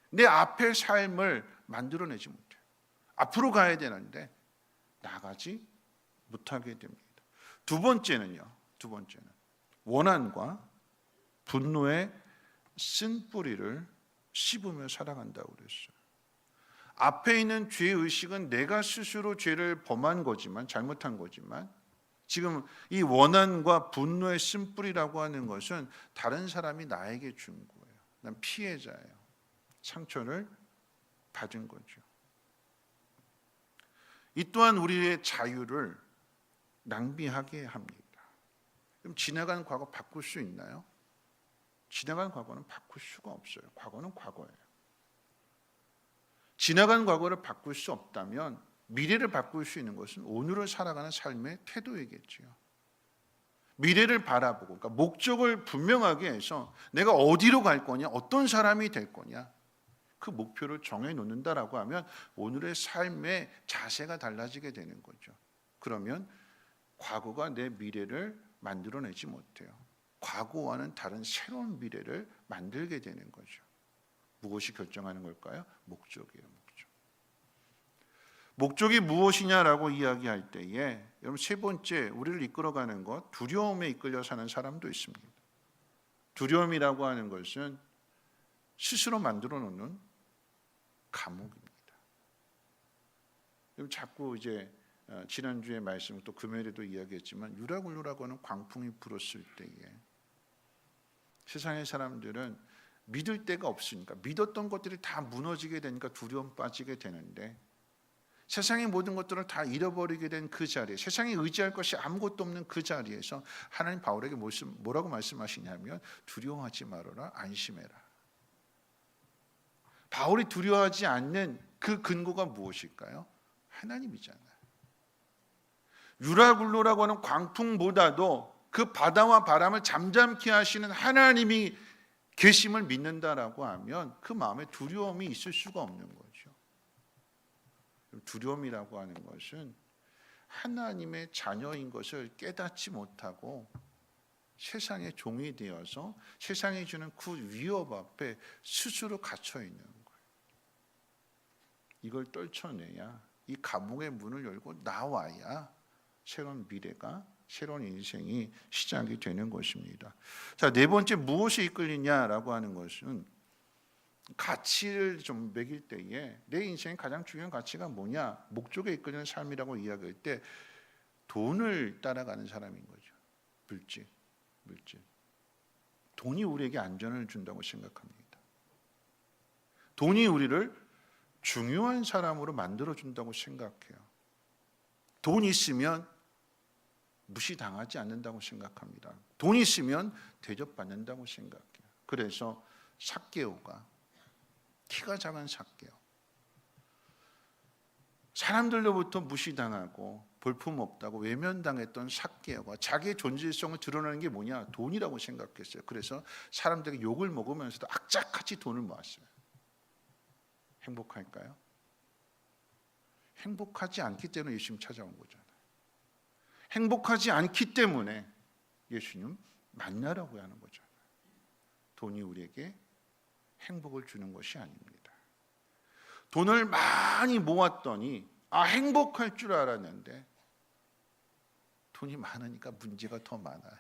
내 앞의 삶을 만들어내지 못해요. 앞으로 가야 되는데 나가지 못하게 됩니다. 두 번째는 원한과 분노의 쓴뿌리를 씹으며 살아간다고 그랬어요. 앞에 있는 죄의식은 내가 스스로 죄를 범한 거지만, 잘못한 거지만, 지금 이 원한과 분노의 쓴뿌리라고 하는 것은 다른 사람이 나에게 준 거예요. 난 피해자예요. 상처를 받은 거죠. 이 또한 우리의 자유를 낭비하게 합니다. 그럼 지나간 과거 바꿀 수 있나요? 지나간 과거는 바꿀 수가 없어요. 과거는 과거예요. 지나간 과거를 바꿀 수 없다면 미래를 바꿀 수 있는 것은 오늘을 살아가는 삶의 태도이겠지요. 미래를 바라보고, 그러니까 목적을 분명하게 해서 내가 어디로 갈 거냐, 어떤 사람이 될 거냐, 그 목표를 정해 놓는다라고 하면 오늘의 삶의 자세가 달라지게 되는 거죠. 그러면 과거가 내 미래를 만들어내지 못해요. 과거와는 다른 새로운 미래를 만들게 되는 거죠. 무엇이 결정하는 걸까요? 목적이에요. 목적이 무엇이냐라고 이야기할 때에 여러분, 세 번째 우리를 이끌어가는 것, 두려움에 이끌려 사는 사람도 있습니다. 두려움이라고 하는 것은 스스로 만들어 놓는 감옥입니다. 자꾸 이제 지난주에 말씀, 또 금요일에도 이야기했지만, 유라굴루라고 하는 광풍이 불었을 때에 세상의 사람들은 믿을 데가 없으니까, 믿었던 것들이 다 무너지게 되니까 두려움 빠지게 되는데, 세상의 모든 것들을 다 잃어버리게 된 그 자리에, 세상에 의지할 것이 아무것도 없는 그 자리에서 하나님 바울에게 뭐라고 말씀하시냐면, 두려워하지 말아라, 안심해라. 바울이 두려워하지 않는 그 근거가 무엇일까요? 하나님이잖아요. 유라굴로라고 하는 광풍보다도 그 바다와 바람을 잠잠케 하시는 하나님이 계심을 믿는다라고 하면 그 마음에 두려움이 있을 수가 없는 거죠. 두려움이라고 하는 것은 하나님의 자녀인 것을 깨닫지 못하고 세상의 종이 되어서 세상이 주는 그 위협 앞에 스스로 갇혀 있는 거예요. 이걸 떨쳐내야, 이 감옥의 문을 열고 나와야 새로운 미래가, 새로운 인생이 시작이 되는 것입니다. 자, 네 번째, 무엇이 이끌리냐라고 하는 것은 가치를 좀 매길 때에 내 인생의 가장 중요한 가치가 뭐냐, 목적에 이끌리는 삶이라고 이야기할 때 돈을 따라가는 사람인 거죠. 물질. 돈이 우리에게 안전을 준다고 생각합니다. 돈이 우리를 중요한 사람으로 만들어준다고 생각해요. 돈이 있으면 무시당하지 않는다고 생각합니다. 돈이 있으면 대접받는다고 생각해요. 그래서 삭개오가, 키가 작은 삭개오, 사람들로부터 무시당하고 볼품없다고 외면당했던 삭개오가 자기의 존재성을 드러내는 게 뭐냐? 돈이라고 생각했어요. 그래서 사람들에게 욕을 먹으면서도 악착같이 돈을 모았어요. 행복할까요? 행복하지 않기 때문에 예수님 찾아온 거잖아요. 행복하지 않기 때문에 예수님 만나라고 하는 거잖아요. 돈이 우리에게 행복을 주는 것이 아닙니다. 돈을 많이 모았더니 행복할 줄 알았는데 돈이 많으니까 문제가 더 많아요.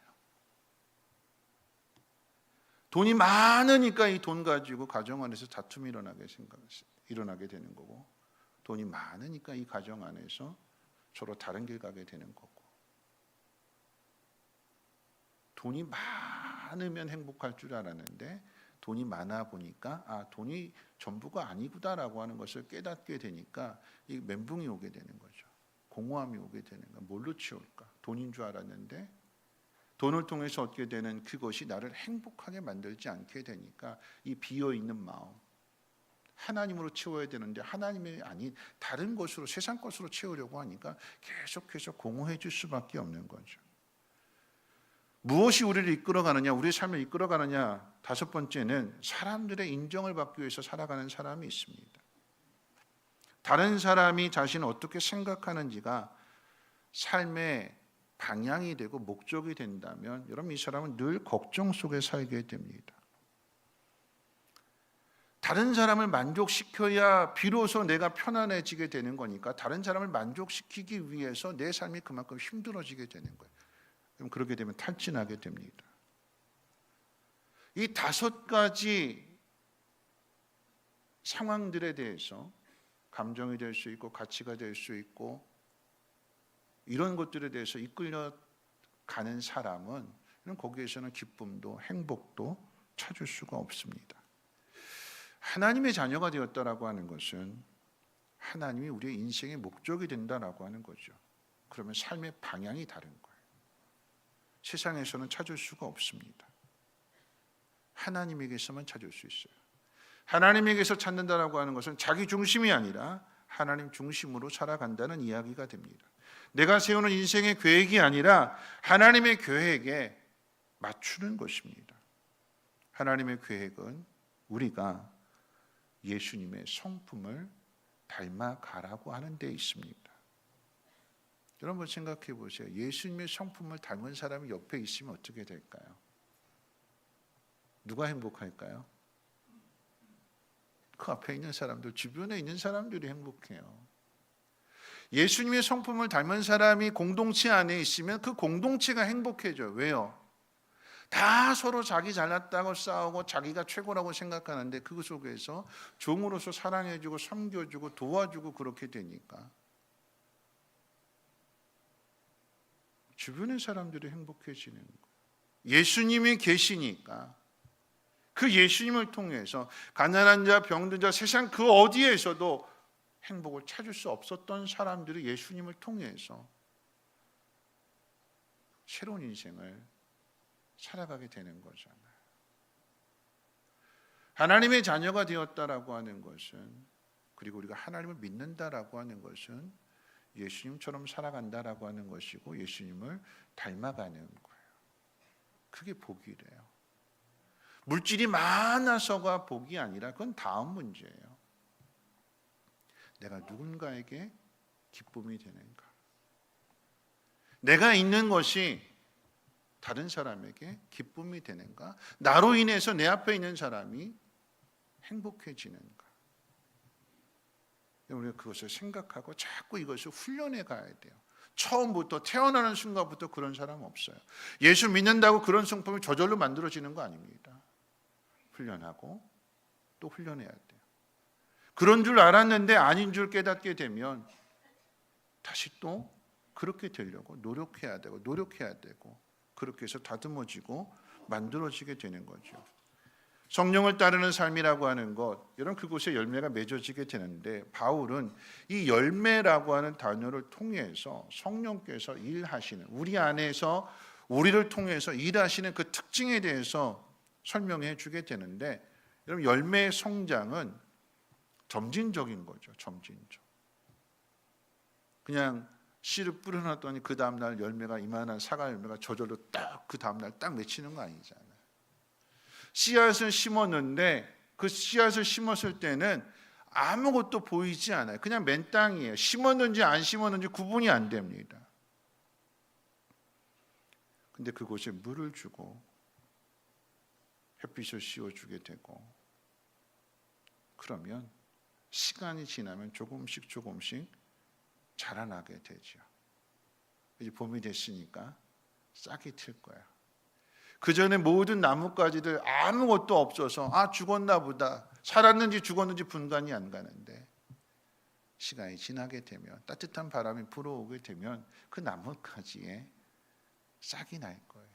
돈이 많으니까 이 돈 가지고 가정 안에서 다툼이 일어나게 되는 거고, 돈이 많으니까 이 가정 안에서 서로 다른 길 가게 되는 거고, 돈이 많으면 행복할 줄 알았는데 돈이 많아 보니까 돈이 전부가 아니구나라고 하는 것을 깨닫게 되니까 이 멘붕이 오게 되는 거죠. 공허함이 오게 되는 거야. 뭘로 채울까? 돈인 줄 알았는데 돈을 통해서 얻게 되는 그것이 나를 행복하게 만들지 않게 되니까 이 비어있는 마음, 하나님으로 채워야 되는데 하나님이 아닌 다른 것으로, 세상 것으로 채우려고 하니까 계속해서 공허해질 수밖에 없는 거죠. 무엇이 우리를 이끌어가느냐, 우리의 삶을 이끌어가느냐 다섯 번째는 사람들의 인정을 받기 위해서 살아가는 사람이 있습니다. 다른 사람이 자신을 어떻게 생각하는지가 삶의 방향이 되고 목적이 된다면 여러분, 이 사람은 늘 걱정 속에 살게 됩니다. 다른 사람을 만족시켜야 비로소 내가 편안해지게 되는 거니까 다른 사람을 만족시키기 위해서 내 삶이 그만큼 힘들어지게 되는 거예요. 그럼 그렇게 되면 탈진하게 됩니다. 이 다섯 가지 상황들에 대해서 감정이 될 수 있고 가치가 될 수 있고 이런 것들에 대해서 이끌려가는 사람은 거기에서는 기쁨도 행복도 찾을 수가 없습니다. 하나님의 자녀가 되었다라고 하는 것은 하나님이 우리의 인생의 목적이 된다라고 하는 거죠. 그러면 삶의 방향이 다른 거예요. 세상에서는 찾을 수가 없습니다. 하나님에게서만 찾을 수 있어요. 하나님에게서 찾는다라고 하는 것은 자기 중심이 아니라 하나님 중심으로 살아간다는 이야기가 됩니다. 내가 세우는 인생의 계획이 아니라 하나님의 계획에 맞추는 것입니다. 하나님의 계획은 우리가 예수님의 성품을 닮아가라고 하는 데 있습니다. 여러분 생각해 보세요. 예수님의 성품을 닮은 사람이 옆에 있으면 어떻게 될까요? 누가 행복할까요? 그 앞에 있는 사람들, 주변에 있는 사람들이 행복해요. 예수님의 성품을 닮은 사람이 공동체 안에 있으면 그 공동체가 행복해져요. 왜요? 다 서로 자기 잘났다고 싸우고 자기가 최고라고 생각하는데 그 속에서 종으로서 사랑해주고 섬겨주고 도와주고 그렇게 되니까 주변의 사람들이 행복해지는 거예요. 예수님이 계시니까 그 예수님을 통해서 가난한 자, 병든 자, 세상 그 어디에서도 행복을 찾을 수 없었던 사람들이 예수님을 통해서 새로운 인생을 살아가게 되는 거잖아요. 하나님의 자녀가 되었다라고 하는 것은, 그리고 우리가 하나님을 믿는다라고 하는 것은 예수님처럼 살아간다라고 하는 것이고 예수님을 닮아가는 거예요. 그게 복이래요. 물질이 많아서가 복이 아니라 그건 다음 문제예요. 내가 누군가에게 기쁨이 되는가? 내가 있는 것이 다른 사람에게 기쁨이 되는가? 나로 인해서 내 앞에 있는 사람이 행복해지는가? 우리가 그것을 생각하고 자꾸 이것을 훈련해 가야 돼요. 처음부터 태어나는 순간부터 그런 사람 없어요. 예수 믿는다고 그런 성품이 저절로 만들어지는 거 아닙니다. 훈련하고 또 훈련해야 돼요. 그런 줄 알았는데 아닌 줄 깨닫게 되면 다시 또 그렇게 되려고 노력해야 되고 그렇게 해서 다듬어지고 만들어지게 되는 거죠. 성령을 따르는 삶이라고 하는 것, 여러분 그곳에 열매가 맺어지게 되는데 바울은 이 열매라고 하는 단어를 통해서 성령께서 일하시는, 우리 안에서 우리를 통해서 일하시는 그 특징에 대해서 설명해 주게 되는데, 여러분 열매의 성장은 점진적인 거죠. 점진적. 그냥 씨를 뿌려놨더니 그 다음날 열매가, 이만한 사과 열매가 저절로 딱 그 다음날 딱 맺히는 거 아니잖아요. 씨앗을 심었는데 그 씨앗을 심었을 때는 아무것도 보이지 않아요. 그냥 맨 땅이에요. 심었는지 안 심었는지 구분이 안 됩니다. 근데 그곳에 물을 주고 햇빛을 씌워주게 되고, 그러면 시간이 지나면 조금씩 자라나게 되죠. 이제 봄이 됐으니까 싹이 틀 거야. 그 전에 모든 나뭇가지들 아무것도 없어서 죽었나 보다, 살았는지 죽었는지 분간이 안 가는데 시간이 지나게 되면, 따뜻한 바람이 불어오게 되면 그 나뭇가지에 싹이 날 거예요.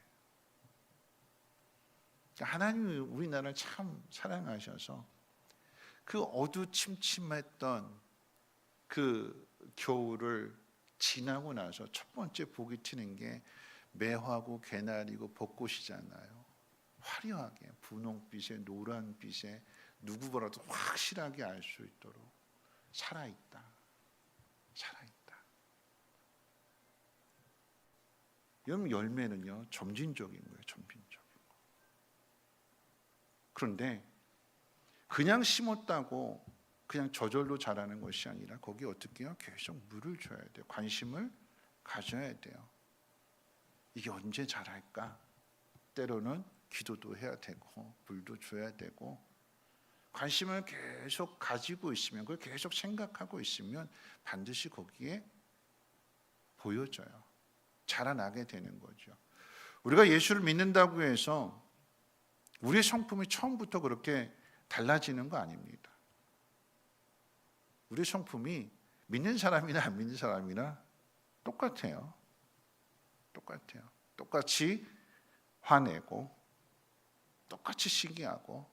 하나님이 우리나라를 참 사랑하셔서 그 어두침침했던 그 겨울을 지나고 나서 첫 번째 복이 튀는 게 매화고 개나리고 벚꽃이잖아요. 화려하게 분홍빛에 노란빛에 누구보다도 확실하게 알 수 있도록 살아있다. 여러분 열매는요 점진적인 거예요. 점진적. 그런데 그냥 심었다고 그냥 저절로 자라는 것이 아니라 거기에 어떻게 해요? 계속 물을 줘야 돼요. 관심을 가져야 돼요. 이게 언제 자랄까? 때로는 기도도 해야 되고 물도 줘야 되고 관심을 계속 가지고 있으면, 그걸 계속 생각하고 있으면 반드시 거기에 보여져요. 자라나게 되는 거죠. 우리가 예수를 믿는다고 해서 우리의 성품이 처음부터 그렇게 달라지는 거 아닙니다. 우리의 성품이 믿는 사람이나 안 믿는 사람이나 똑같아요. 똑같아요. 똑같이 화내고 똑같이 시기하고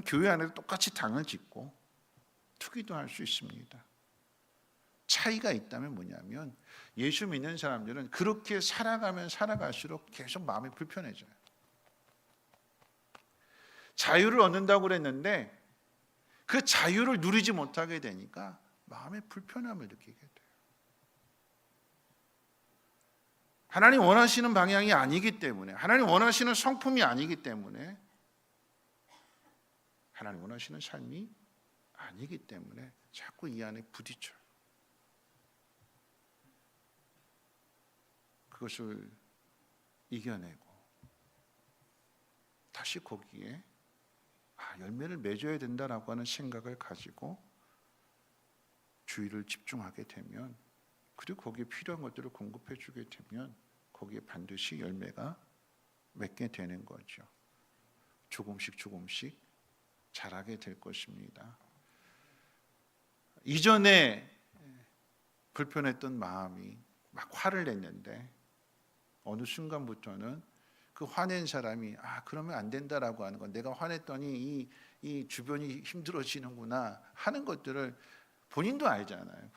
교회 안에도 똑같이 당을 짓고 투기도 할 수 있습니다. 차이가 있다면 뭐냐면 예수 믿는 사람들은 그렇게 살아가면 살아갈수록 계속 마음이 불편해져요. 자유를 얻는다고 그랬는데 그 자유를 누리지 못하게 되니까 마음의 불편함을 느끼게 돼요. 하나님 원하시는 방향이 아니기 때문에, 하나님 원하시는 성품이 아니기 때문에, 하나님 원하시는 삶이 아니기 때문에 자꾸 이 안에 부딪혀요. 그것을 이겨내고 다시 거기에 열매를 맺어야 된다라고 하는 생각을 가지고 주의를 집중하게 되면, 그리고 거기에 필요한 것들을 공급해 주게 되면 거기에 반드시 열매가 맺게 되는 거죠. 조금씩 조금씩 자라게 될 것입니다. 이전에 불편했던 마음이 막 화를 냈는데 어느 순간부터는 그 화낸 사람이 그러면 안 된다라고 하는 건, 내가 화냈더니 이 주변이 힘들어지는구나 하는 것들을 본인도 알잖아요.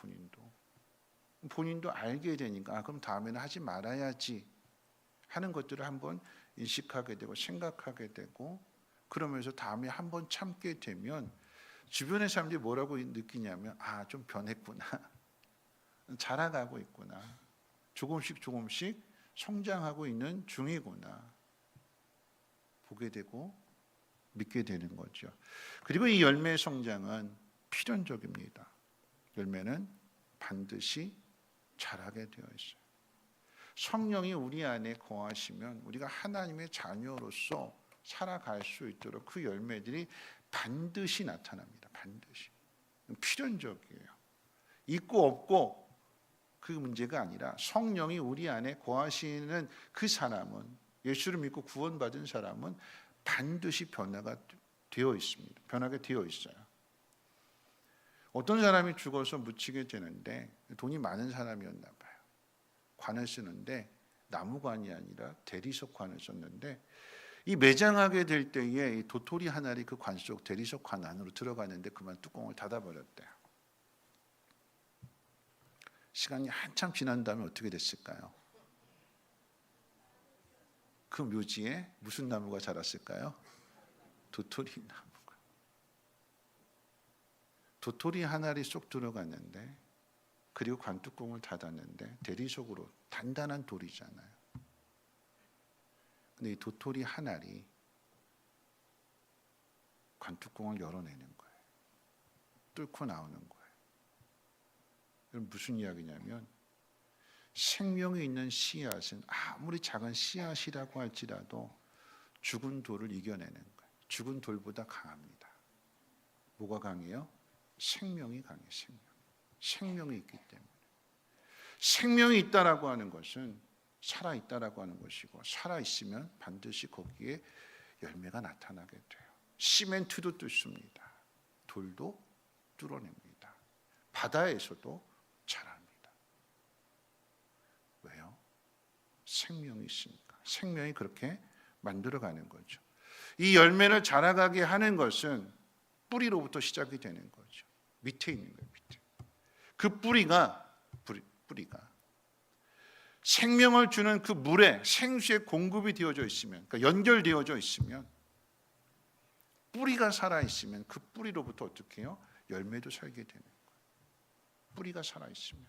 본인도 알게 되니까 그럼 다음에는 하지 말아야지 하는 것들을 한번 인식하게 되고 생각하게 되고, 그러면서 다음에 한번 참게 되면 주변의 사람들이 뭐라고 느끼냐면 좀 변했구나, 자라가고 있구나, 조금씩 성장하고 있는 중이구나 보게 되고 믿게 되는 거죠. 그리고 이 열매의 성장은 필연적입니다. 열매는 반드시 자라게 되어 있어요. 성령이 우리 안에 거하시면 우리가 하나님의 자녀로서 살아갈 수 있도록 그 열매들이 반드시 나타납니다. 반드시. 필연적이에요. 있고 없고 그 문제가 아니라 성령이 우리 안에 거하시는 그 사람은, 예수를 믿고 구원받은 사람은 반드시 변화가 되어 있습니다. 변하게 되어 있어요. 어떤 사람이 죽어서 묻히게 되는데 돈이 많은 사람이었나 봐요. 관을 쓰는데 나무관이 아니라 대리석 관을 썼는데, 이 매장하게 될 때에 이 도토리 한 알이 그 관 속 대리석 관 안으로 들어가는데 그만 뚜껑을 닫아버렸대요. 시간이 한참 지난 다음에 어떻게 됐을까요? 그 묘지에 무슨 나무가 자랐을까요? 도토리 나무가. 도토리 한 알이 쏙 들어갔는데, 그리고 관뚜껑을 닫았는데 대리석으로 단단한 돌이잖아요. 근데 이 도토리 한 알이 관뚜껑을 열어내는 거예요. 뚫고 나오는 거예요. 그럼 무슨 이야기냐면, 생명이 있는 씨앗은 아무리 작은 씨앗이라고 할지라도 죽은 돌을 이겨내는 거예요. 죽은 돌보다 강합니다. 뭐가 강해요? 생명이 강해요. 생명이 있기 때문에. 생명이 있다라고 하는 것은 살아있다라고 하는 것이고, 살아있으면 반드시 거기에 열매가 나타나게 돼요. 시멘트도 뚫습니다. 돌도 뚫어냅니다. 바다에서도 자랍니다. 왜요? 생명이 있으니까. 생명이 그렇게 만들어가는 거죠. 이 열매를 자라가게 하는 것은 뿌리로부터 시작이 되는 거죠. 밑에 있는 거예요. 밑에. 그 뿌리가 생명을 주는 그 물에, 생수에 공급이 되어져 있으면, 그러니까 연결되어져 있으면, 뿌리가 살아있으면 그 뿌리로부터 어떻게 해요? 열매도 살게 되는 거예요. 뿌리가 살아있으면.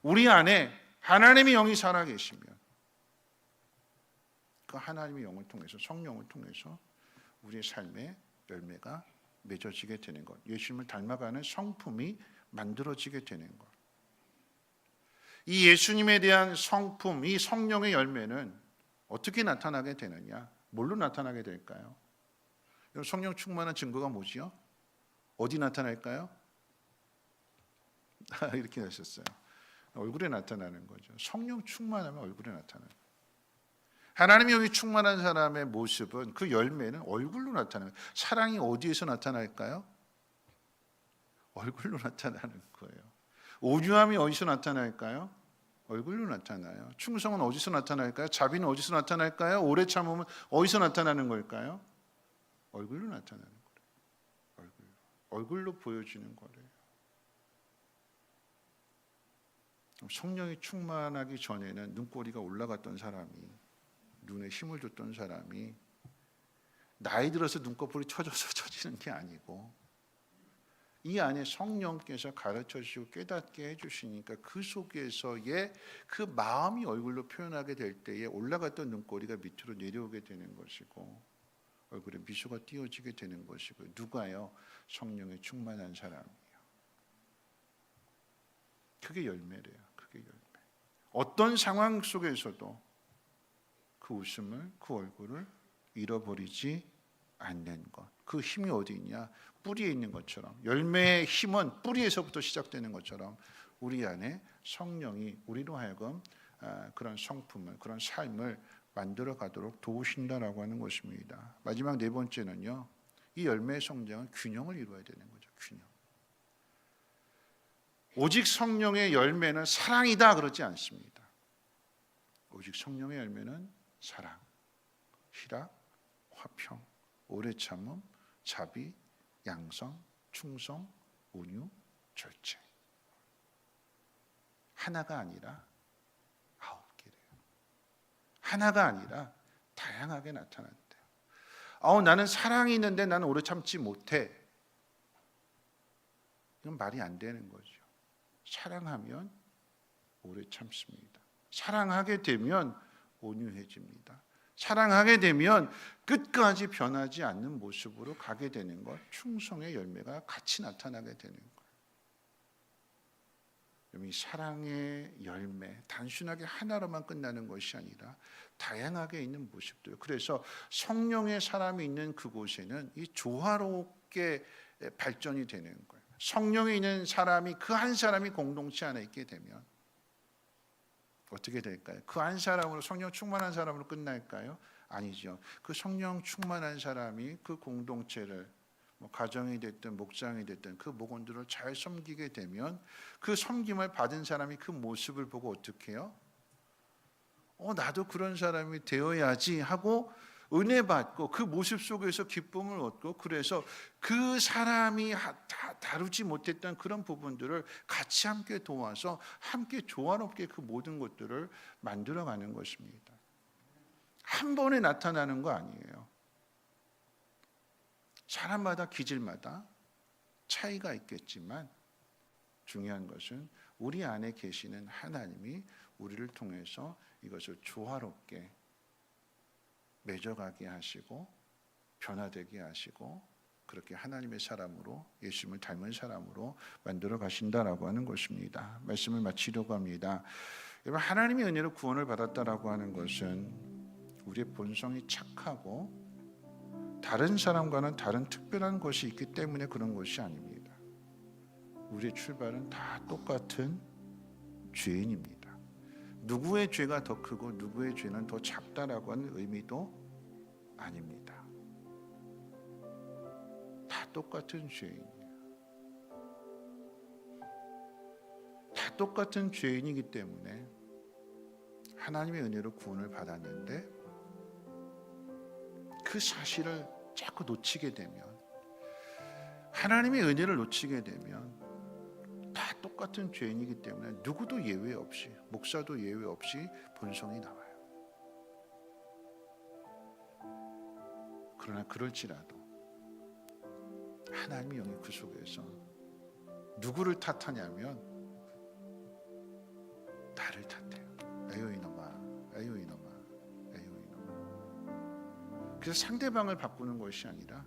우리 안에 하나님의 영이 살아계시면 그 하나님의 영을 통해서, 성령을 통해서 우리의 삶의 열매가 맺어지게 되는 것, 예수님을 닮아가는 성품이 만들어지게 되는 것. 이 예수님에 대한 성품, 이 성령의 열매는 어떻게 나타나게 되느냐? 뭘로 나타나게 될까요? 여러분, 성령 충만한 증거가 뭐지요? 어디 나타날까요? 이렇게 하셨어요. 얼굴에 나타나는 거죠. 성령 충만하면 얼굴에 나타나요. 하나님의 영이 충만한 사람의 모습은, 그 열매는 얼굴로 나타나요. 사랑이 어디에서 나타날까요? 얼굴로 나타나는 거예요. 온유함이 어디서 나타날까요? 얼굴로 나타나요. 충성은 어디서 나타날까요? 자비는 어디서 나타날까요? 오래 참음은 어디서 나타나는 걸까요? 얼굴로 나타나는 거예요. 얼굴로 보여지는 거예요. 성령이 충만하기 전에는 눈꼬리가 올라갔던 사람이, 눈에 힘을 줬던 사람이 나이 들어서 눈꺼풀이 쳐져서 쳐지는 게 아니고, 이 안에 성령께서 가르쳐 주시고 깨닫게 해주시니까 그 속에서의 그 마음이 얼굴로 표현하게 될 때에 올라갔던 눈꼬리가 밑으로 내려오게 되는 것이고, 얼굴에 미소가 띄어지게 되는 것이고. 누가요? 성령에 충만한 사람이에요. 그게 열매래요. 그게 열매. 어떤 상황 속에서도 그 웃음을, 그 얼굴을 잃어버리지 않는 것. 그 힘이 어디 있냐? 뿌리에 있는 것처럼, 열매의 힘은 뿌리에서부터 시작되는 것처럼 우리 안에 성령이 우리로 하여금 그런 성품을, 그런 삶을 만들어 가도록 도우신다라고 하는 것입니다. 마지막 네 번째는요, 이 열매의 성장은 균형을 이루어야 되는 거죠. 균형. 오직 성령의 열매는 사랑이다 그러지 않습니다. 오직 성령의 열매는 사랑, 희락, 화평, 오래 참음, 자비, 양성, 충성, 온유, 절제. 하나가 아니라 9개래요. 하나가 아니라 다양하게 나타난대요. 나는 사랑이 있는데 나는 오래 참지 못해. 이건 말이 안 되는 거죠. 사랑하면 오래 참습니다. 사랑하게 되면 온유해집니다. 사랑하게 되면 끝까지 변하지 않는 모습으로 가게 되는 것, 충성의 열매가 같이 나타나게 되는 거예요. 이 사랑의 열매, 단순하게 하나로만 끝나는 것이 아니라 다양하게 있는 모습들. 그래서 성령의 사람이 있는 그곳에는 이 조화롭게 발전이 되는 거예요. 성령에 있는 사람이, 그 한 사람이 공동체 안에 있게 되면 어떻게 될까요? 그 한 사람으로, 성령 충만한 사람으로 끝날까요? 아니죠. 그 성령 충만한 사람이 그 공동체를, 가정이 됐든 목장이 됐든 그 목원들을 잘 섬기게 되면 그 섬김을 받은 사람이 그 모습을 보고 어떻게 해요? 나도 그런 사람이 되어야지 하고 은혜 받고 그 모습 속에서 기쁨을 얻고, 그래서 그 사람이 다루지 못했던 그런 부분들을 같이 함께 도와서 함께 조화롭게 그 모든 것들을 만들어가는 것입니다. 한 번에 나타나는 거 아니에요. 사람마다 기질마다 차이가 있겠지만 중요한 것은 우리 안에 계시는 하나님이 우리를 통해서 이것을 조화롭게 맺어가게 하시고 변화되게 하시고, 그렇게 하나님의 사람으로, 예수님을 닮은 사람으로 만들어 가신다라고 하는 것입니다. 말씀을 마치려고 합니다. 여러분, 하나님의 은혜로 구원을 받았다라고 하는 것은 우리의 본성이 착하고 다른 사람과는 다른 특별한 것이 있기 때문에 그런 것이 아닙니다. 우리의 출발은 다 똑같은 죄인입니다. 누구의 죄가 더 크고 누구의 죄는 더 작다라고 하는 의미도 아닙니다. 다 똑같은 죄인이에요. 다 똑같은 죄인이기 때문에 하나님의 은혜로 구원을 받았는데 그 사실을 자꾸 놓치게 되면, 하나님의 은혜를 놓치게 되면 다 똑같은 죄인이기 때문에 누구도 예외 없이, 목사도 예외 없이 본성이 나와요. 그러나 그럴지라도 하나님의 영이 그 속에서 누구를 탓하냐면 나를 탓해요. 에휴 이놈아, 에휴 이놈아, 에휴 이놈아. 그래서 상대방을 바꾸는 것이 아니라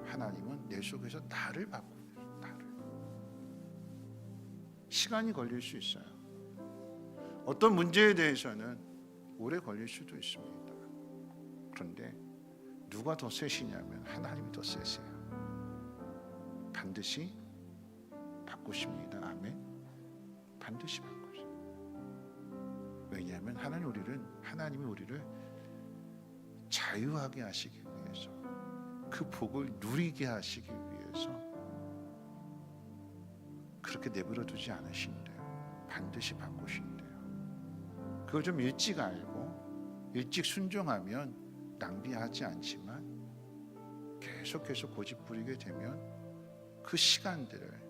하나님은 내 속에서 나를 바꾸는 거예요. 나를. 시간이 걸릴 수 있어요. 어떤 문제에 대해서는 오래 걸릴 수도 있습니다. 그런데 누가 더 세시냐면 하나님이 더 세세요. 반드시 바꾸십니다. 아멘. 반드시 바꾸세요. 왜냐하면 하나님이 우리를 자유하게 하시기 위해서, 그 복을 누리게 하시기 위해서 그렇게 내버려 두지 않으신대요. 반드시 바꾸신대요. 그걸 좀 일찍 알고 일찍 순종하면 낭비하지 않지만 계속해서 고집 부리게 되면 그 시간들을,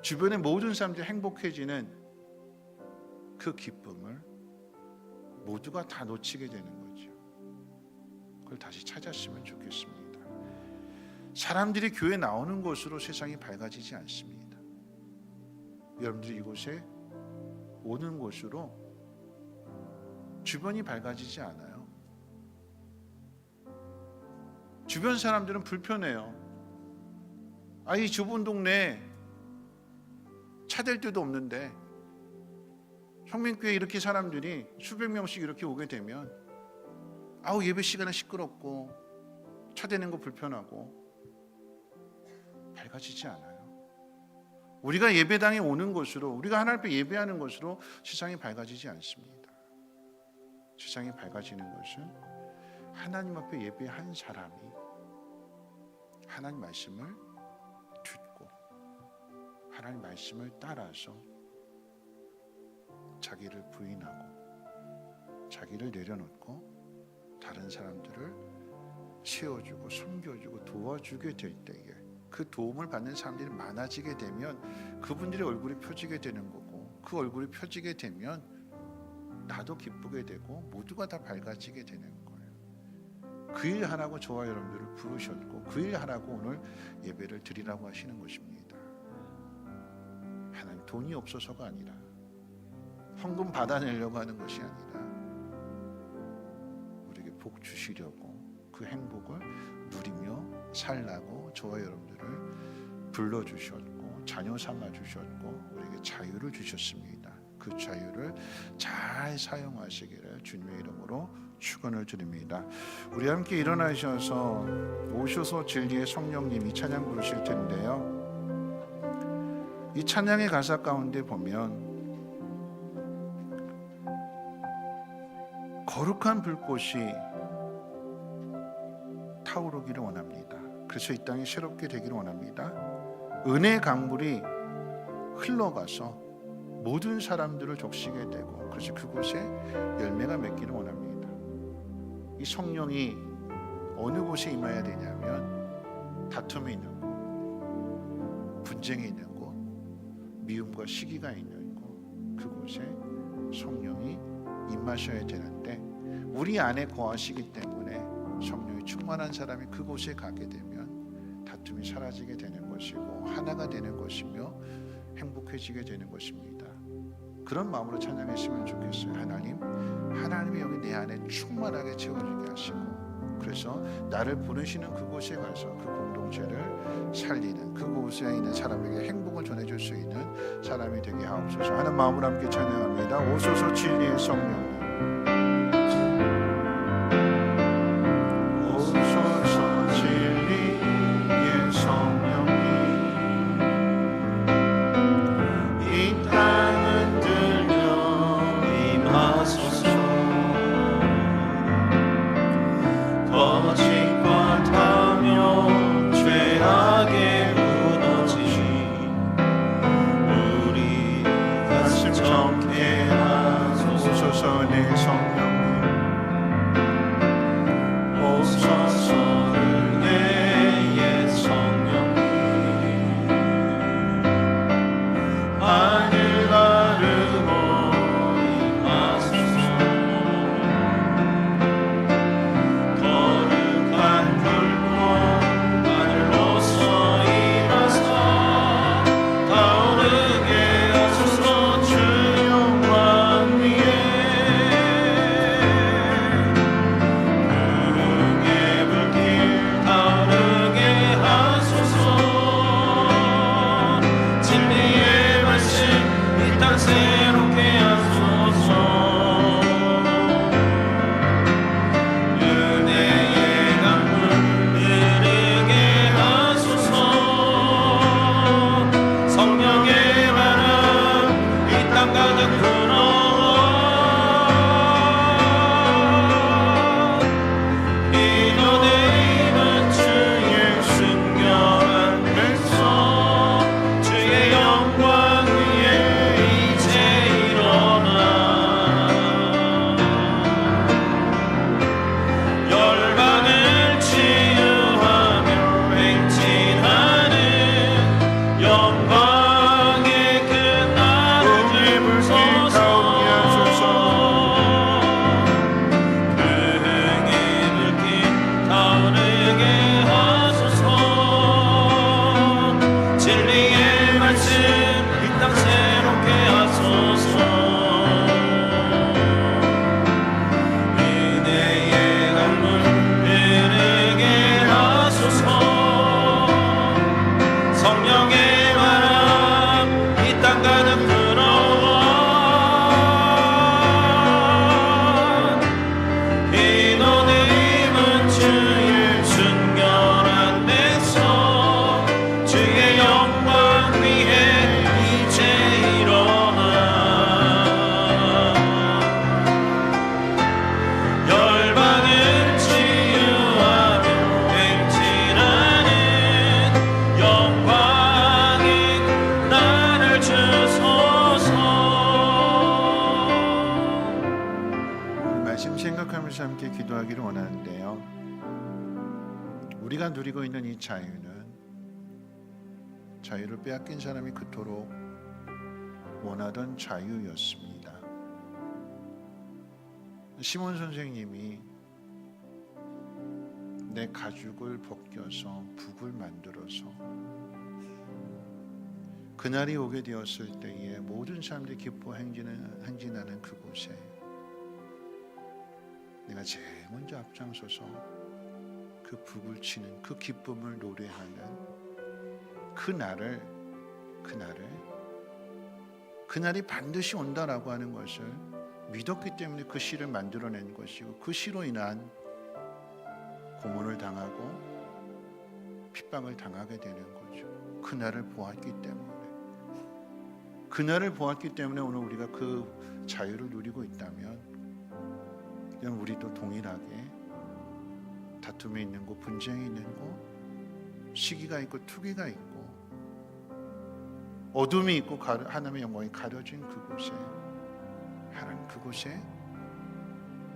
주변의 모든 사람들이 행복해지는 그 기쁨을 모두가 다 놓치게 되는 거죠. 그걸 다시 찾았으면 좋겠습니다. 사람들이 교회 나오는 곳으로 세상이 밝아지지 않습니다. 여러분들이 이곳에 오는 곳으로 주변이 밝아지지 않아요. 주변 사람들은 불편해요. 이 좁은 동네에 차 댈 데도 없는데 성민교회 이렇게 사람들이 수백 명씩 이렇게 오게 되면 예배 시간은 시끄럽고 차 대는 거 불편하고 밝아지지 않아요. 우리가 예배당에 오는 곳으로, 우리가 하나님 앞에 예배하는 곳으로 세상이 밝아지지 않습니다. 세상이 밝아지는 것은 하나님 앞에 예배한 사람이 하나님 말씀을 듣고 하나님 말씀을 따라서 자기를 부인하고 자기를 내려놓고 다른 사람들을 세워주고 섬겨주고 도와주게 될 때에, 그 도움을 받는 사람들이 많아지게 되면 그분들의 얼굴이 펴지게 되는 거고, 그 얼굴이 펴지게 되면 나도 기쁘게 되고 모두가 다 밝아지게 되는 거예요. 그 일 하라고 저와 여러분들을 부르셨고 그 일 하라고 오늘 예배를 드리라고 하시는 것입니다. 하나님 돈이 없어서가 아니라, 헌금 받아내려고 하는 것이 아니라 우리에게 복 주시려고, 그 행복을 누리며 살라고 저와 여러분들을 불러주셨고 자녀 삼아주셨고 우리에게 자유를 주셨습니다. 그 자유를 잘 사용하시기를 주님의 이름으로 축원을 드립니다. 우리 함께 일어나셔서 오셔서 진리의 성령님 이 찬양 부르실 텐데요. 이 찬양의 가사 가운데 보면 거룩한 불꽃이 타오르기를 원합니다. 그래서 이 땅이 새롭게 되기를 원합니다. 은혜의 강물이 흘러가서 모든 사람들을 적시게 되고, 그래서 그곳에 열매가 맺기를 원합니다. 이 성령이 어느 곳에 임해야 되냐면 다툼이 있는 곳, 분쟁이 있는 곳, 미움과 시기가 있는 곳, 그곳에 성령이 임하셔야 되는데 우리 안에 거하시기 때문에 성령이 충만한 사람이 그곳에 가게 되면 다툼이 사라지게 되는 것이고 하나가 되는 것이며 행복해지게 되는 것입니다. 그런 마음으로 찬양했으면 좋겠어요. 하나님이 여기 내 안에 충만하게 채워지게 하시고, 그래서 나를 부르시는 그곳에 가서 그 공동체를 살리는, 그곳에 있는 사람에게 행복을 전해줄 수 있는 사람이 되게 하옵소서 하는 마음으로 함께 찬양합니다. 오소서 진리의 성령님, 오소서 진리의 성령님, 이 땅을 들려 임하소서. 거짓과 타며 죄악에 무너진 우리 가슴 정케 하소서. 말씀 생각하면서 함께 기도하기를 원하는데요. 우리가 누리고 있는 이 자유를 빼앗긴 사람이 그토록 원하던 자유였습니다. 시몬 선생님이 내 가죽을 벗겨서 북을 만들어서 그날이 오게 되었을 때에 모든 사람들이 기뻐 행진하는 그곳에 내가 제일 먼저 앞장서서 그 북을 치는 그 기쁨을 노래하는 그날이 반드시 온다라고 하는 것을 믿었기 때문에 그 시를 만들어낸 것이고, 그 시로 인한 고문을 당하고 핍박을 당하게 되는 거죠. 그날을 보았기 때문에 오늘 우리가 그 자유를 누리고 있다면 우리도 동일하게 다툼이 있는 곳, 분쟁이 있는 곳, 시기가 있고 투기가 있고 어둠이 있고 하나님의 영광이 가려진 그곳에, 하나님 그곳에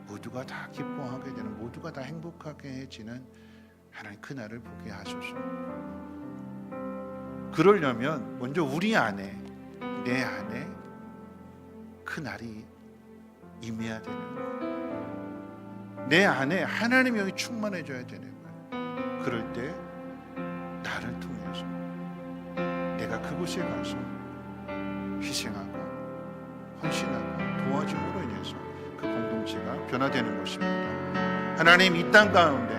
모두가 다 기뻐하게 되는, 모두가 다 행복하게 해지는 하나님 그날을 보게 하소서. 그러려면 먼저 우리 안에, 내 안에 그날이 임해야 되는 거예요. 내 안에 하나님의 영이 충만해져야 되는 거예요. 그럴 때 나를 통해서 내가 그곳에 가서 희생하고 헌신하고 도와줌으로 인해서 그 공동체가 변화되는 것입니다. 하나님, 이 땅 가운데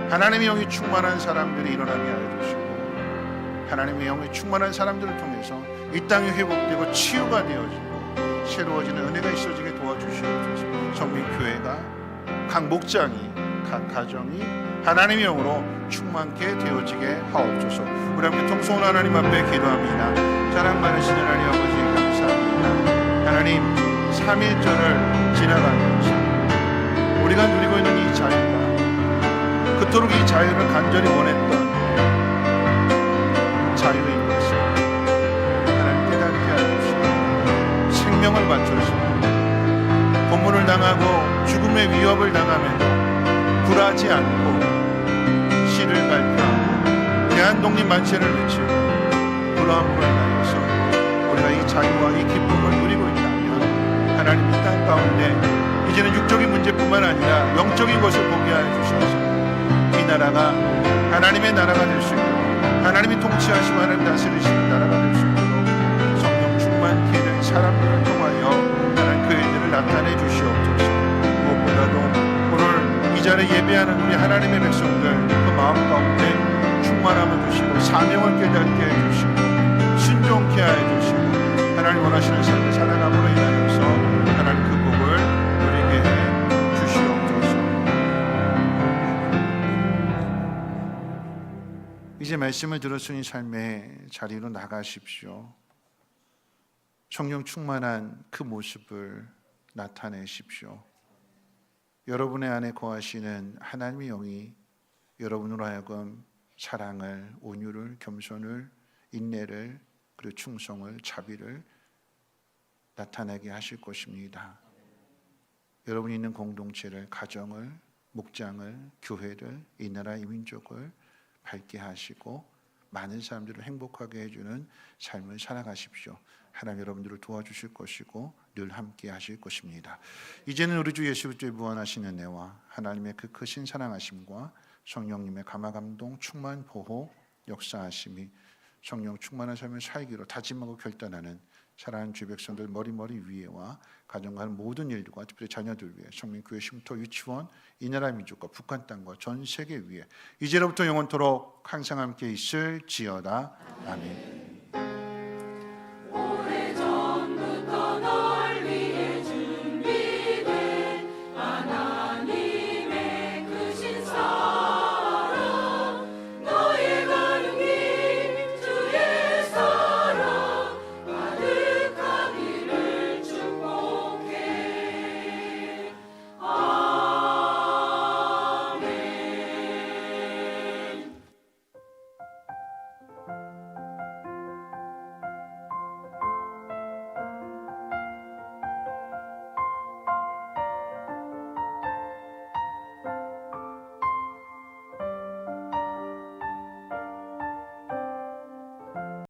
하나님의 영이 충만한 사람들이 일어나게 하여 주시고, 하나님의 영이 충만한 사람들을 통해서 이 땅이 회복되고 치유가 되어지고 새로워지는 은혜가 있어지게 도와주시옵소서. 성민교회가, 각 목장이, 각 가정이 하나님의 영으로 충만케 되어지게 하옵소서. 우리 함께 통성은 하나님 앞에 기도합니다. 사랑 많으신 하나님 아버지 감사합니다. 하나님, 3.1절을 지나가면서 우리가 누리고 있는 이 자유가, 그토록 이 자유를 간절히 원했던 자유인 것을 하나님 깨닫게 하옵시고, 생명을 바쳐서 고문을 당하고 죽음의 위협을 당하면서 굴하지 않고 시를 발표하고 대한독립 만세를 외치고 불화함으로 인하여서 우리가 이 자유와 이 기쁨을 누리고 있다면, 하나님 이 땅 가운데 이제는 육적인 문제뿐만 아니라 영적인 것을 보게 하여 주셔서 이 나라가 하나님의 나라가 될 수 있도록, 하나님이 통치하시고 하나님 다스리시는 나라가 될 수 있도록 성령 충만케 된 사람들을 통하여 하나님 그 일들을 나타내 주시옵소서. 무엇보다도 오늘 이 자리에 예배하는 우리 하나님의 백성들 그 마음 가운데 충만함을 주시고 사명을 깨닫게 해주시고 순종케 해주시고 하나님 원하시는 삶을 살아감으로 인하여서 하나님 그 복을 누리게 해 주시옵소서. 이제 말씀을 들었으니 삶의 자리로 나가십시오. 성령 충만한 그 모습을 나타내십시오. 여러분의 안에 거하시는 하나님의 영이 여러분으로 하여금 사랑을, 온유를, 겸손을, 인내를, 그리고 충성을, 자비를 나타내게 하실 것입니다. 여러분이 있는 공동체를, 가정을, 목장을, 교회를, 이 나라, 이 민족을 밝게 하시고 많은 사람들을 행복하게 해주는 삶을 살아가십시오. 하나님 여러분들을 도와주실 것이고 늘 함께 하실 것입니다. 이제는 우리 주 예수 그리스도의 무한하신 은혜와 하나님의 그 크신 사랑하심과 성령님의 감화감동 충만 보호 역사하심이 성령 충만한 삶을 살기로 다짐하고 결단하는 사랑하는 주 백성들 머리머리 위에와 가정과는 모든 일들과 특별히 자녀들 위해 성민교회 쉼터 유치원 이 나라 민족과 북한 땅과 전 세계 위에 이제로부터 영원토록 항상 함께 있을지어다. 아멘.